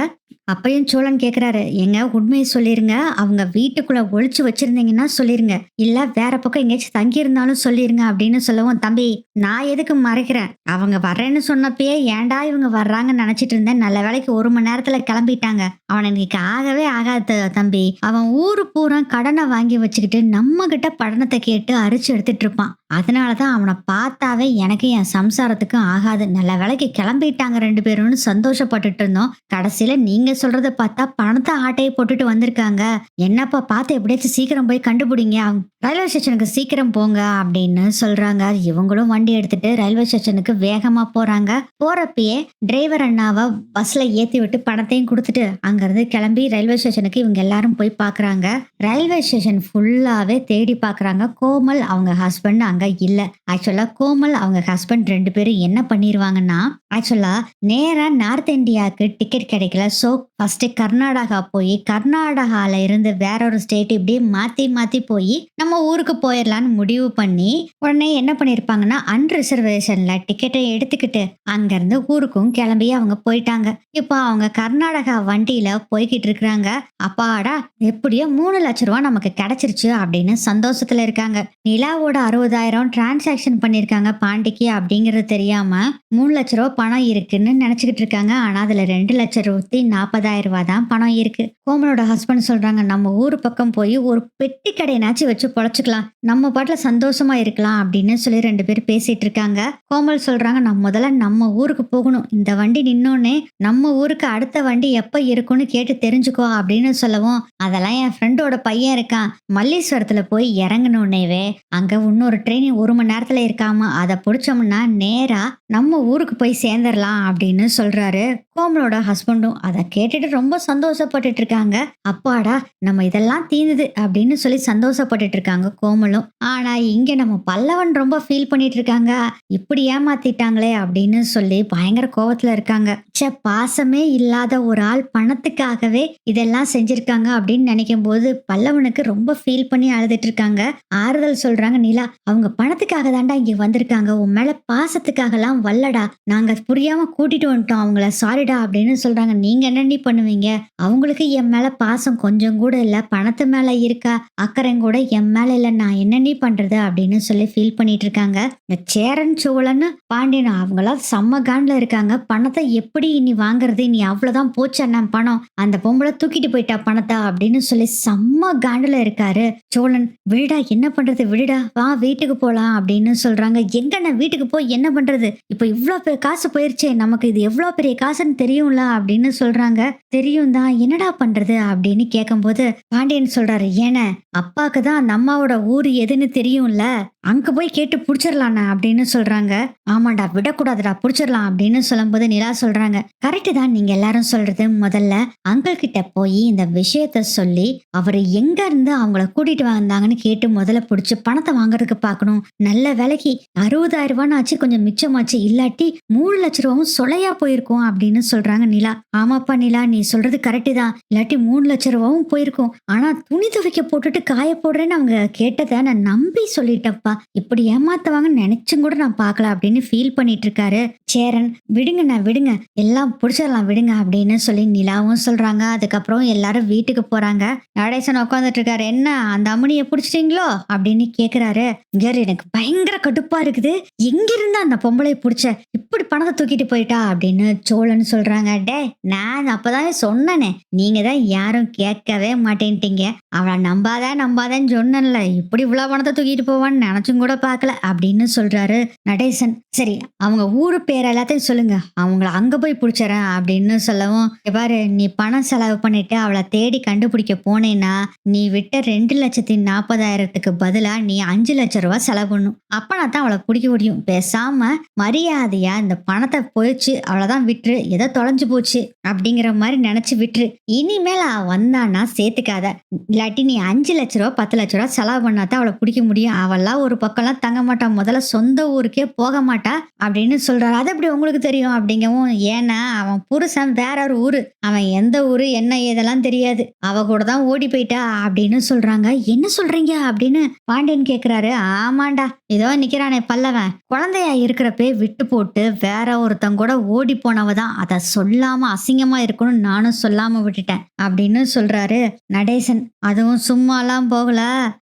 அப்பயும் சோழன் கேக்குறாரு, ஏங்க உண்மையை சொல்லிருங்க, அவங்க வீட்டுக்குள்ள ஒளிச்சு வச்சிருந்தீங்கன்னா சொல்லிருங்க, இல்ல வேற பக்கம் எங்கேயாச்சும் தங்கி இருந்தாலும் சொல்லிருங்க அப்படின்னு சொல்லவும், தம்பி நான் எதுக்கு மறைக்கிறேன், அவங்க வர்றேன்னு சொன்னப்பயே ஏன்டா இவங்க வர்றாங்கன்னு நினைச்சிட்டு இருந்தேன், நல்ல வேலைக்கு 1 மணி நேரத்துல கிளம்பிட்டாங்க, அவனை இன்னைக்கு ஆகவே ஆகாது தம்பி, அவன் ஊரு பூரா கடனை வாங்கி வச்சுக்கிட்டு நம்ம கிட்ட பணத்தை கேட்டு அரிச்சு எடுத்துட்டு இருப்பான், அதனாலதான் அவனை பார்த்தாவே எனக்கு என் சம்சாரத்துக்கும் ஆகாது, நல்ல வேலைக்கு கிளம்பிட்டாங்க 2 பேரும்னு சந்தோஷப்பட்டுட்டு இருந்தோம், கடைசியில நீங்க சொல்றத பார்த்தா பணத்தை ஆட்டையை போட்டுட்டு வந்திருக்காங்க, என்னப்பா பார்த்து எப்படியாச்சும் சீக்கிரம் போய் கண்டுபிடிங்க, ரயில்வே ஸ்டேஷனுக்கு சீக்கிரம் போங்க அப்படின்னு சொல்றாங்க. இவங்களும் வண்டி எடுத்துட்டு ரயில்வே ஸ்டேஷனுக்கு வேகமா போறாங்க. போறப்பயே டிரைவர் அண்ணாவை பஸ்ல ஏத்தி விட்டு பணத்தையும் கொடுத்துட்டு அங்கிருந்து கிளம்பி ரயில்வே ஸ்டேஷனுக்கு இவங்க எல்லாரும் போய் பாக்குறாங்க. ரயில்வே ஸ்டேஷன் ஃபுல்லாவே தேடி பாக்குறாங்க. கோமல் அவங்க ஹஸ்பண்ட் அங்க இல்ல. ஆக்சுவலா கோமல் அவங்க ஹஸ்பண்ட் 2 பேரும் என்ன பண்ணிருவாங்கன்னா, ஆக்சுவலா நேரா நார்த் இந்தியாவுக்கு டிக்கெட் கிடைக்கல, சோ ஃபர்ஸ்ட் கர்நாடகா போய் கர்நாடகால இருந்து வேற ஒரு ஸ்டேட் இப்படி மாத்தி மாத்தி போய் நம்ம ஊருக்கு போயிடலான்னு முடிவு பண்ணி உடனே என்ன பண்ணிருப்பாங்கன்னா, அன்ரிசர்வேஷன்ல டிக்கெட்டை எடுத்துக்கிட்டு அங்க இருந்து ஊருக்கும் கிளம்பி அவங்க போயிட்டாங்க. இப்போ அவங்க கர்நாடகா வண்டியில போய்கிட்டு இருக்கிறாங்க. அப்பாடா, எப்படியோ 3 லட்சம் ரூபாய் நமக்கு கிடைச்சிருச்சு அப்படின்னு சந்தோஷத்துல இருக்காங்க. நிலாவோட 60,000 டிரான்சாக்சன் பண்ணிருக்காங்க பாண்டிக்கு அப்படிங்கறது தெரியாம 3 லட்சம் ரூபாய் பணம் இருக்குன்னு நினைச்சுக்கிட்டு இருக்காங்க. ஆனா அதுல 2,40,40,000 ரூபாய் தான் பணம் இருக்கு. கோமலோட ஹஸ்பண்ட் சொல்றாங்க, நம்ம ஊரு பக்கம் போய் ஒரு பெட்டி கடைனாச்சும் வச்சு பொழைச்சுக்கலாம், நம்ம பாட்டுல சந்தோஷமா இருக்கலாம் அப்படின்னு சொல்லி 2 பேர் பேசிட்டு இருக்காங்க. கோமல் சொல்றாங்க, நம்ம முதல்ல நம்ம ஊருக்கு போகணும், இந்த வண்டி நின்னோடனே நம்ம ஊருக்கு அடுத்த வண்டி எப்ப இருக்குன்னு கேட்டு தெரிஞ்சுக்கோ அப்படின்னு சொல்லவும், அதெல்லாம் என் ஃப்ரெண்டோட பையன் இருக்கான், மல்லீஸ்வரத்துல போய் இறங்கணுன்னேவே அங்க இன்னொரு ட்ரெயின் 1 மணி நேரத்துல இருக்காம, அதை பிடிச்சோம்னா நேரா நம்ம ஊருக்கு போய் சேர்ந்துடலாம் அப்படின்னு சொல்றாரு. கோமலோட ஹஸ்பண்டும் அதை கேட்டுட்டு ரொம்ப சந்தோஷப்பட்டுட்டு இருக்காங்க. அப்பாடா நம்ம இதெல்லாம் தீந்துது அப்படின்னு சொல்லி சந்தோஷப்பட்டுட்டு இருக்காங்க கோமலும். ஆனா இங்க நம்ம பல்லவன் ரொம்ப ஃபீல் பண்ணிட்டு இருக்காங்க. இப்படி ஏமாத்திட்டாங்களே அப்படின்னு சொல்லி பயங்கர கோவத்துல இருக்காங்க. ச்சே, பாசமே இல்லாத ஒரு ஆள் பணத்துக்காகவே இதெல்லாம் செஞ்சிருக்காங்க அப்படின்னு நினைக்கும் போது பல்லவனுக்கு ரொம்ப ஃபீல் பண்ணி அழுதுட்டு இருக்காங்க. ஆறுதல் சொல்றாங்க நிலா. அவங்க பணத்துக்காக தாண்டா இங்க வந்திருக்காங்க, உன் மேல பாசத்துக்காக எல்லாம் வல்லடா, நாங்க புரியாம கூட்டிட்டு வந்துட்டோம் அவங்கள, சாரிடா அப்படின்னு சொல்றாங்க. நீங்க என்னடி பண்ணுவீங்க, அவங்களுக்கு என் மேல பாசம் கொஞ்சம் கூட இல்ல, பணத்து மேல இருக்கா அக்கறை கூட என் மேல இல்ல, நான் என்னடி பண்றது அப்படின்னு சொல்லி ஃபீல் பண்ணிட்டு இருக்காங்க. இந்த சேரன் சோழன் பாண்டியன் அவங்களாம் செம்ம காண்ட்ல இருக்காங்க. பணத்தை எப்படி இனி வாங்குறது, நீ அவ்வளவுதான் போச்சு அண்ணன் பணம், அந்த பொம்பளை தூக்கிட்டு போயிட்டா பணத்தை அப்படின்னு சொல்லி செம்ம காண்டுல இருக்காரு. சோழன் விடுடா என்ன பண்றது, விடுடா வா வீட்டுக்கு போலாம் அப்படின்னு சொல்றாங்க. எங்கண்ணா வீட்டுக்கு போய் என்ன பண்றது, இப்ப இவ்வளவு பெரிய காசு போயிருச்சே, நமக்கு இது எவ்வளவு பெரிய காசுன்னு தெரியும்ல அப்படின்னு சொல்றாங்க. தெரியும் தான், என்னடா பண்றது அப்படின்னு கேட்கும்போது பாண்டியன் சொல்றாரு, ஏன அப்பாக்கு தான் அந்த அம்மாவோட ஊரு எதுன்னு தெரியும்ல, அங்க போய் கேட்டு புடிச்சிடலாண்ணா அப்படின்னு சொல்றாங்க. ஆமாண்டா விடக்கூடாதுடா புடிச்சிடலாம் அப்படின்னு சொல்லும்போது நிலா சொல்றாங்க, கரெக்ட் தான் நீங்க எல்லாரும் சொல்றது, முதல்ல அங்கிள் கிட்ட போய் இந்த விஷயத்த சொல்லி அவர் எங்க இருந்து அவங்கள கூட்டிட்டு வந்தாங்கன்னு கேட்டு முதல்ல பிடிச்சு பணத்தை வாங்குறதுக்கு பார்க்கணும். நல்ல வேலைக்கு 60,000 ரூபான்னு ஆச்சு, கொஞ்சம் மிச்சமாச்சு, இல்லாட்டி 3 லட்சம் ரூபாவும் சொலையா போயிருக்கும் அப்படின்னு சொல்றாங்க நிலா. ஆமாப்பா நிலா நீ சொல்றது கரெக்ட் தான், இல்லாட்டி 3 லட்சம் ரூபாவும் போயிருக்கும். ஆனா துணி துவைக்க போட்டுட்டு காய போடுறேன்னு அவங்க கேட்டதை நான் நம்பி சொல்லிட்டப்பா, இப்படி ஏமாத்துவாங்கன்னு நினைச்சும் கூட நான் பார்க்கல அப்படின்னு ஃபீல் பண்ணிட்டு இருக்காரு சேரன். விடுங்கண்ணா விடுங்க, எல்லாம் பிடிச்சிடலாம் விடுங்க அப்படின்னு சொல்லி நிலாவும் சொல்றாங்க. அதுக்கப்புறம் எல்லாரும் வீட்டுக்கு போறாங்க. நடேசன் உட்காந்துட்டு இருக்காரு. என்ன அந்த அம்மனியை பிடிச்சிட்டீங்களோ அப்படின்னு கேக்குறாரு. இங்க எனக்கு பயங்கர கடுப்பா இருக்குது, எங்கிருந்து அந்த பொம்பளை பிடிச்ச, இப்படி பணத்தை தூக்கிட்டு போயிட்டா அப்படின்னு சோழன் சொல்றாங்க. டே நான் அப்பதான் சொன்னனே, நீங்க தான் யாரும் கேட்கவே மாட்டேன்ட்டீங்க, அவளை நம்பாதன்னு சொன்னல, இப்படி இவ்வளவு பணத்தை தூக்கிட்டு போவான்னு நினைச்சும் கூட பார்க்கல அப்படின்னு சொல்றாரு நடேசன். சரி அவங்க ஊரு பேர் எல்லாத்தையும் சொல்லுங்க, அவங்கள அங்க போய் பிடிச்சறேன் அப்படின்னு சொல்லவும், பாரு நீ பணம் செலவு பண்ணிட்டு அவளை தேடி கண்டுபிடிக்க போனேன்னா நீ விட்ட 2,40,000க்கு பதிலா நீ 5 லட்சம் ரூபாய் செலவு பண்ணும், அப்பனா தான் அவளை பிடிக்க முடியும். பேசாம மரியாதையா இந்த பணத்தை போயிடுச்சு அவ்வளவுதான் விட்டுரு, ஏதோ தொலைஞ்சு போச்சு அப்படிங்கிற மாதிரி நினைச்சு விட்டுரு, இனிமேல் அவ வந்தானா சேர்த்துக்காத, இல்லாட்டி நீ 5 லட்ச ரூபா 10 லட்ச ரூபா செலவு பண்ணாதான் அவளை பிடிக்க முடியும், அவெல்லாம் ஒரு பக்கம்லாம் தங்க மாட்டா, முதல்ல சொந்த ஊருக்கே போக மாட்டா அப்படின்னு சொல்றாரு. அது எப்படி உங்களுக்கு தெரியும் அப்படிங்கவும், ஏன்னா அவன் புருஷன் வேற ஒரு ஊரு, அவன் எந்த ஊரு என்ன ஏதெல்லாம் தெரியாது, அவ கூட தான் ஓடி போயிட்டா அப்படின்னு சொல்றாங்க. என்ன சொல்றீங்க அப்படின்னு பாண்டியன் கேக்குறாரு. ஆமாண்டா ஏதோ நிக்கிறானே பல்லவன், குழந்தையா இருக்கிறப்பே விட்டு போட்டு வேற ஒருத்தங்க கூட ஓடி போனவதான், அத சொல்லாம அசிங்கமா இருக்கணும் நானும் சொல்லாம விட்டுட்டேன் அப்படின்னு சொல்றாரு நடேசன். அதுவும் சும்மாலாம் போகல,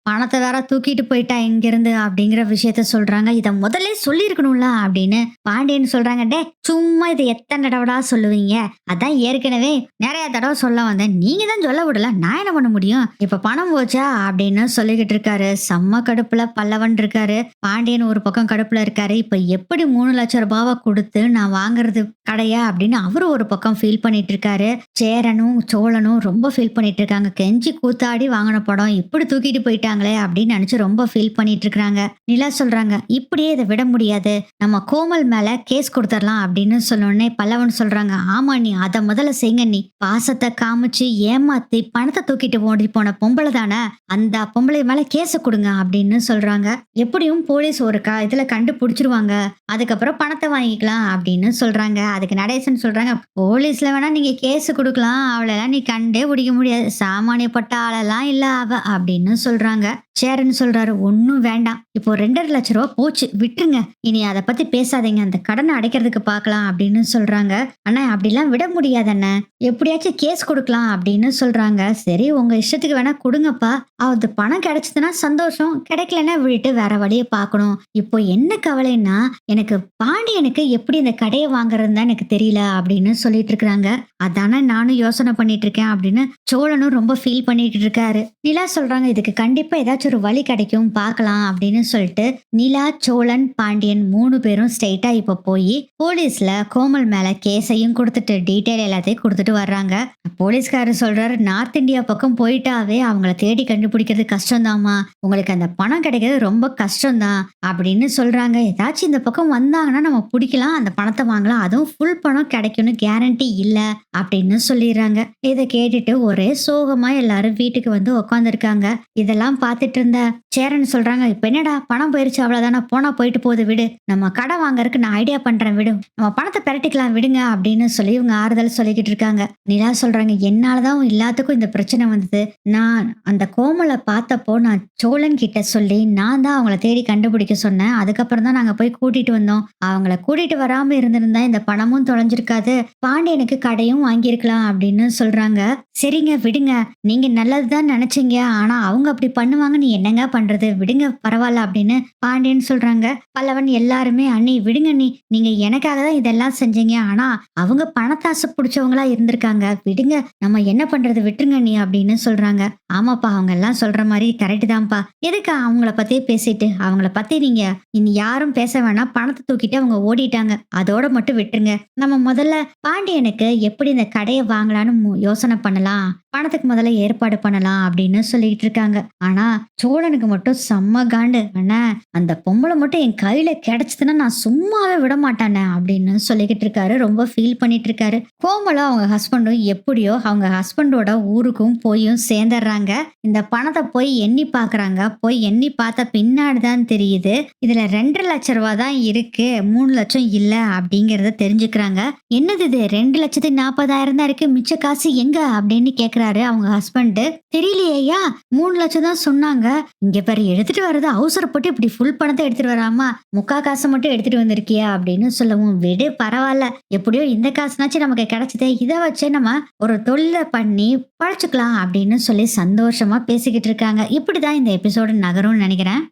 பணத்தை வேற தூக்கிட்டு போயிட்டா இங்கிருந்து அப்படிங்கிற விஷயத்த சொல்றாங்க. இத முதல்ல சொல்லி இருக்கணும்ல அப்படின்னு பாண்டியன் சொல்றாங்க. டே சும்மா இதை எத்தனை தடவைடா சொல்லுவீங்க, அதான் ஏற்கனவே நிறைய தடவை சொல்ல வந்தேன், நீங்க தான் சொல்ல விடல, நான் என்ன பண்ண முடியும், இப்ப பணம் போச்சா அப்படின்னு சொல்லிக்கிட்டு இருக்காரு. செம்ம கடுப்புல பல்லவன் இருக்காரு. பாண்டியன் ஒரு பக்கம் கடுப்புல இருக்காரு. இப்ப எப்படி 3 லட்சம் ரூபாவை கொடுத்து நான் வாங்குறது கடையா அப்படின்னு அவரு ஒரு பக்கம் ஃபீல் பண்ணிட்டு இருக்காரு. சேரனும் சோழனும் ரொம்ப ஃபீல் பண்ணிட்டு இருக்காங்க. கெஞ்சி கூத்தாடி வாங்கின படம் இப்படி தூக்கிட்டு போயிட்டாங்களே அப்படின்னு நினைச்சு ரொம்ப ஃபீல் பண்ணிட்டு இருக்காங்க. நிலா சொல்றாங்க, இப்படியே இதை விட முடியாது, நம்ம கோமல் மேல கேஸ் கொடுத்துடலாம் அப்படின்னு சொன்னோடனே பல்லவன் சொல்றாங்க. ஆமா நீ அதை முதல்ல செய்யுங்க, நீ பாசத்தை காமிச்சு ஏமாத்தி பணத்தை தூக்கிட்டு ஓடி போன பொம்பளை தானே, அந்த பொம்பளை மேல கேஸ கொடுங்க அப்படின்னு சொல்றாங்க. எப்படியும் போலீஸ் ஒரு இதுல கண்டுபிடிச்சிருவாங்க, அதுக்கப்புறம் பணத்தை வாங்கிக்கலாம் அப்படின்னு சொல்றாங்க. அதுக்கு நடேசன் சொல்றாங்க, போலீஸ்ல வேணா நீங்க கேஸ் கொடுக்கலாம், அவளெல்லாம் நீ கண்டே பிடிக்க முடியாது, சாமானியப்பட்ட ஆளெல்லாம் இல்ல அவ அப்படின்னு சொல்றாங்க. சேரன் சொல்றாரு, ஒன்னும் வேண்டாம், இப்போ 2,50,000 ரூபாய் போச்சு விட்டுருங்க, இனி அதை பத்தி பேசாதீங்க, அந்த கடனை அடைக்கிறதுக்கு பார்க்கலாம் அப்படின்னு சொல்றாங்க. அண்ணா அப்படிலாம் விட முடியாது அண்ணா, எப்படியாச்சும் கேஸ் கொடுக்கலாம் அப்படின்னு சொல்றாங்க. சரி உங்க இஷ்டத்துக்கு வேணா கொடுங்கப்பா, அது பணம் கிடைச்சதுன்னா சந்தோஷம், கிடைக்கலன்னா விட்டு வேற வழியை பார்க்கணும். இப்போ என்ன கவலைன்னா எனக்கு பாண்டியனுக்கு எப்படி இந்த கடையை வாங்குறதுன்னு தான் எனக்கு தெரியல அப்படின்னு சொல்லிட்டு இருக்காங்க. அதானே நானும் யோசனை பண்ணிட்டு இருக்கேன் அப்படின்னு சோழனும் ரொம்ப ஃபீல் பண்ணிட்டு இருக்காரு. நிலா சொல்றாங்க, இதுக்கு கண்டிப்பா ஏதாச்சும் ஏதாச்சும் ஒரு வழி கிடைக்கும் பார்க்கலாம் அப்படின்னு சொல்லிட்டு நிலா, சோழன், பாண்டியன் 3 பேரும் ஸ்ட்ரெயிட்டா இப்ப போய் போலீஸ்ல கோமல் மேல கேஸையும் கொடுத்துட்டு டீட்டெயில் எல்லாத்தையும் கொடுத்துட்டு வர்றாங்க. போலீஸ்காரர் சொல்றாரு, நார்த் இந்தியா பக்கம் போயிட்டாவே அவங்கள தேடி கண்டுபிடிக்கிறது கஷ்டம்தாம்மா. உங்களுக்கு அந்த பணம் கிடைக்கிறது ரொம்ப கஷ்டம்தான் அப்படின்னு சொல்றாங்க. ஏதாச்சும் இந்த பக்கம் வந்தாங்கன்னா நம்ம பிடிக்கலாம், அந்த பணத்தை வாங்கலாம். அதுவும் ஃபுல் பணம் கிடைக்கும்னு கேரண்டி இல்ல அப்படின்னு சொல்லிடுறாங்க. இதை கேட்டுட்டு ஒரே சோகமா எல்லாரும் வீட்டுக்கு வந்து உட்காந்துருக்காங்க. இதெல்லாம் பார்த்துட்டு இருந்த சேரன் சொல்றாங்க, இப்ப என்னடா பணம் போயிருச்சு அவ்வளவுதானே, போனா போயிட்டு போகுது விடு, நம்ம கடை வாங்கறதுக்கு நான் ஐடியா பண்றேன் விடு, நம்ம பணத்தை பெரட்டிக்கலாம் விடுங்க அப்படின்னு சொல்லி இவங்க ஆறுதல் சொல்லிக்கிட்டு இருக்காங்க. நிலா சொல்றாங்க, என்னாலதான் எல்லாத்துக்கும் இந்த பிரச்சனை வந்தது. நான் அந்த கோமலை பார்த்தப்போ நான் சோழன் கிட்ட சொல்லி நான் தான் அவங்கள தேடி கண்டுபிடிக்க சொன்னேன். அதுக்கப்புறம் தான் நாங்க போய் கூட்டிட்டு வந்தோம். அவங்கள கூட்டிட்டு வராம இருந்திருந்தா இந்த பணமும் தொலைஞ்சிருக்காது, பாண்டியனுக்கு கடையும் வாங்கியிருக்கலாம் அப்படின்னு சொல்றாங்க. சரிங்க விடுங்க, நீங்க நல்லதுதான் நினைச்சீங்க, ஆனா அவங்க அப்படி பண்ணுவாங்கன்னு என்னங்க பண்றது, விடுங்க பரவாயில்ல அப்படின்னு பாண்டியன் சொல்றாங்க. பல்லவன் எல்லாருமே, அண்ணி விடுங்க, நீங்க எனக்காக தான் இதெல்லாம் செஞ்சீங்க, ஆனா அவங்க பணத்தாசை பிடிச்சவங்களா இருந்திருக்காங்க, விடுங்க, நம்ம என்ன பண்றது, விட்டுருங்க நீ அப்படின்னு சொல்றாங்க. ஆமாப்பா, அவங்க எல்லாம் சொல்ற மாதிரி கரெக்ட் தான்ப்பா, எதுக்கு அவங்கள பத்தியே பேசிட்டு, அவங்கள பத்தி நீங்க இனி யாரும் பேச வேணாம், பணத்தை தூக்கிட்டு அவங்க ஓடிட்டாங்க, அதோட மட்டும் விட்டுருங்க. நம்ம முதல்ல பாண்டியனுக்கு எப்படி இந்த கடையை வாங்கலான்னு யோசனை பண்ணலாம், பணத்துக்கு முதல்ல ஏற்பாடு பண்ணலாம் அப்படின்னு சொல்லிட்டு இருக்காங்க. ஆனா சோழனுக்கு மட்டும் செம்ம காண்டு, அண்ணா அந்த பொம்பளை மட்டும் என் கையில கிடைச்சதுன்னா நான் சும்மாவே விட மாட்டானே அப்படின்னு சொல்லிக்கிட்டு இருக்காரு. ரொம்ப ஃபீல் பண்ணிட்டு இருக்காரு. கோமலும் அவங்க ஹஸ்பண்டும் எப்படியோ அவங்க ஹஸ்பண்டோட ஊருக்கும் போயும் சேர்ந்துடுறாங்க. இந்த பணத்தை போய் எண்ணி பாக்குறாங்க. போய் எண்ணி பார்த்த பின்னாடிதான் தெரியுது இதுல 2,00,000 தான் இருக்கு, 3 லட்சம் இல்ல அப்படிங்கறத தெரிஞ்சுக்கிறாங்க. என்னது இது, 2,40,000 தான் இருக்கு, மிச்ச காசு எங்க அப்படின்னு கேக்குறாரு அவங்க ஹஸ்பண்ட். தெரியலையா, 3 லட்சம் தான் சொன்னாங்க, இங்க பாரு எடுத்துட்டு வர்றது அவசரப்பட்டு இப்படி ஃபுல் பணத்தை எடுத்துட்டு வராமா, முக்கா காசை மட்டும் எடுத்துட்டு வந்திருக்கியா அப்படின்னு சொல்லவும், விடு பரவாயில்ல, எப்படியோ இந்த காசுனாச்சும் நமக்கு கிடைச்சதே, இதை வச்சு நம்ம ஒரு தொழிலை பண்ணி பழச்சுக்கலாம் அப்படின்னு சொல்லி சந்தோஷமா பேசிக்கிட்டு இருக்காங்க. இப்படிதான் இந்த எபிசோடு நகரும்னு நினைக்கிறேன்.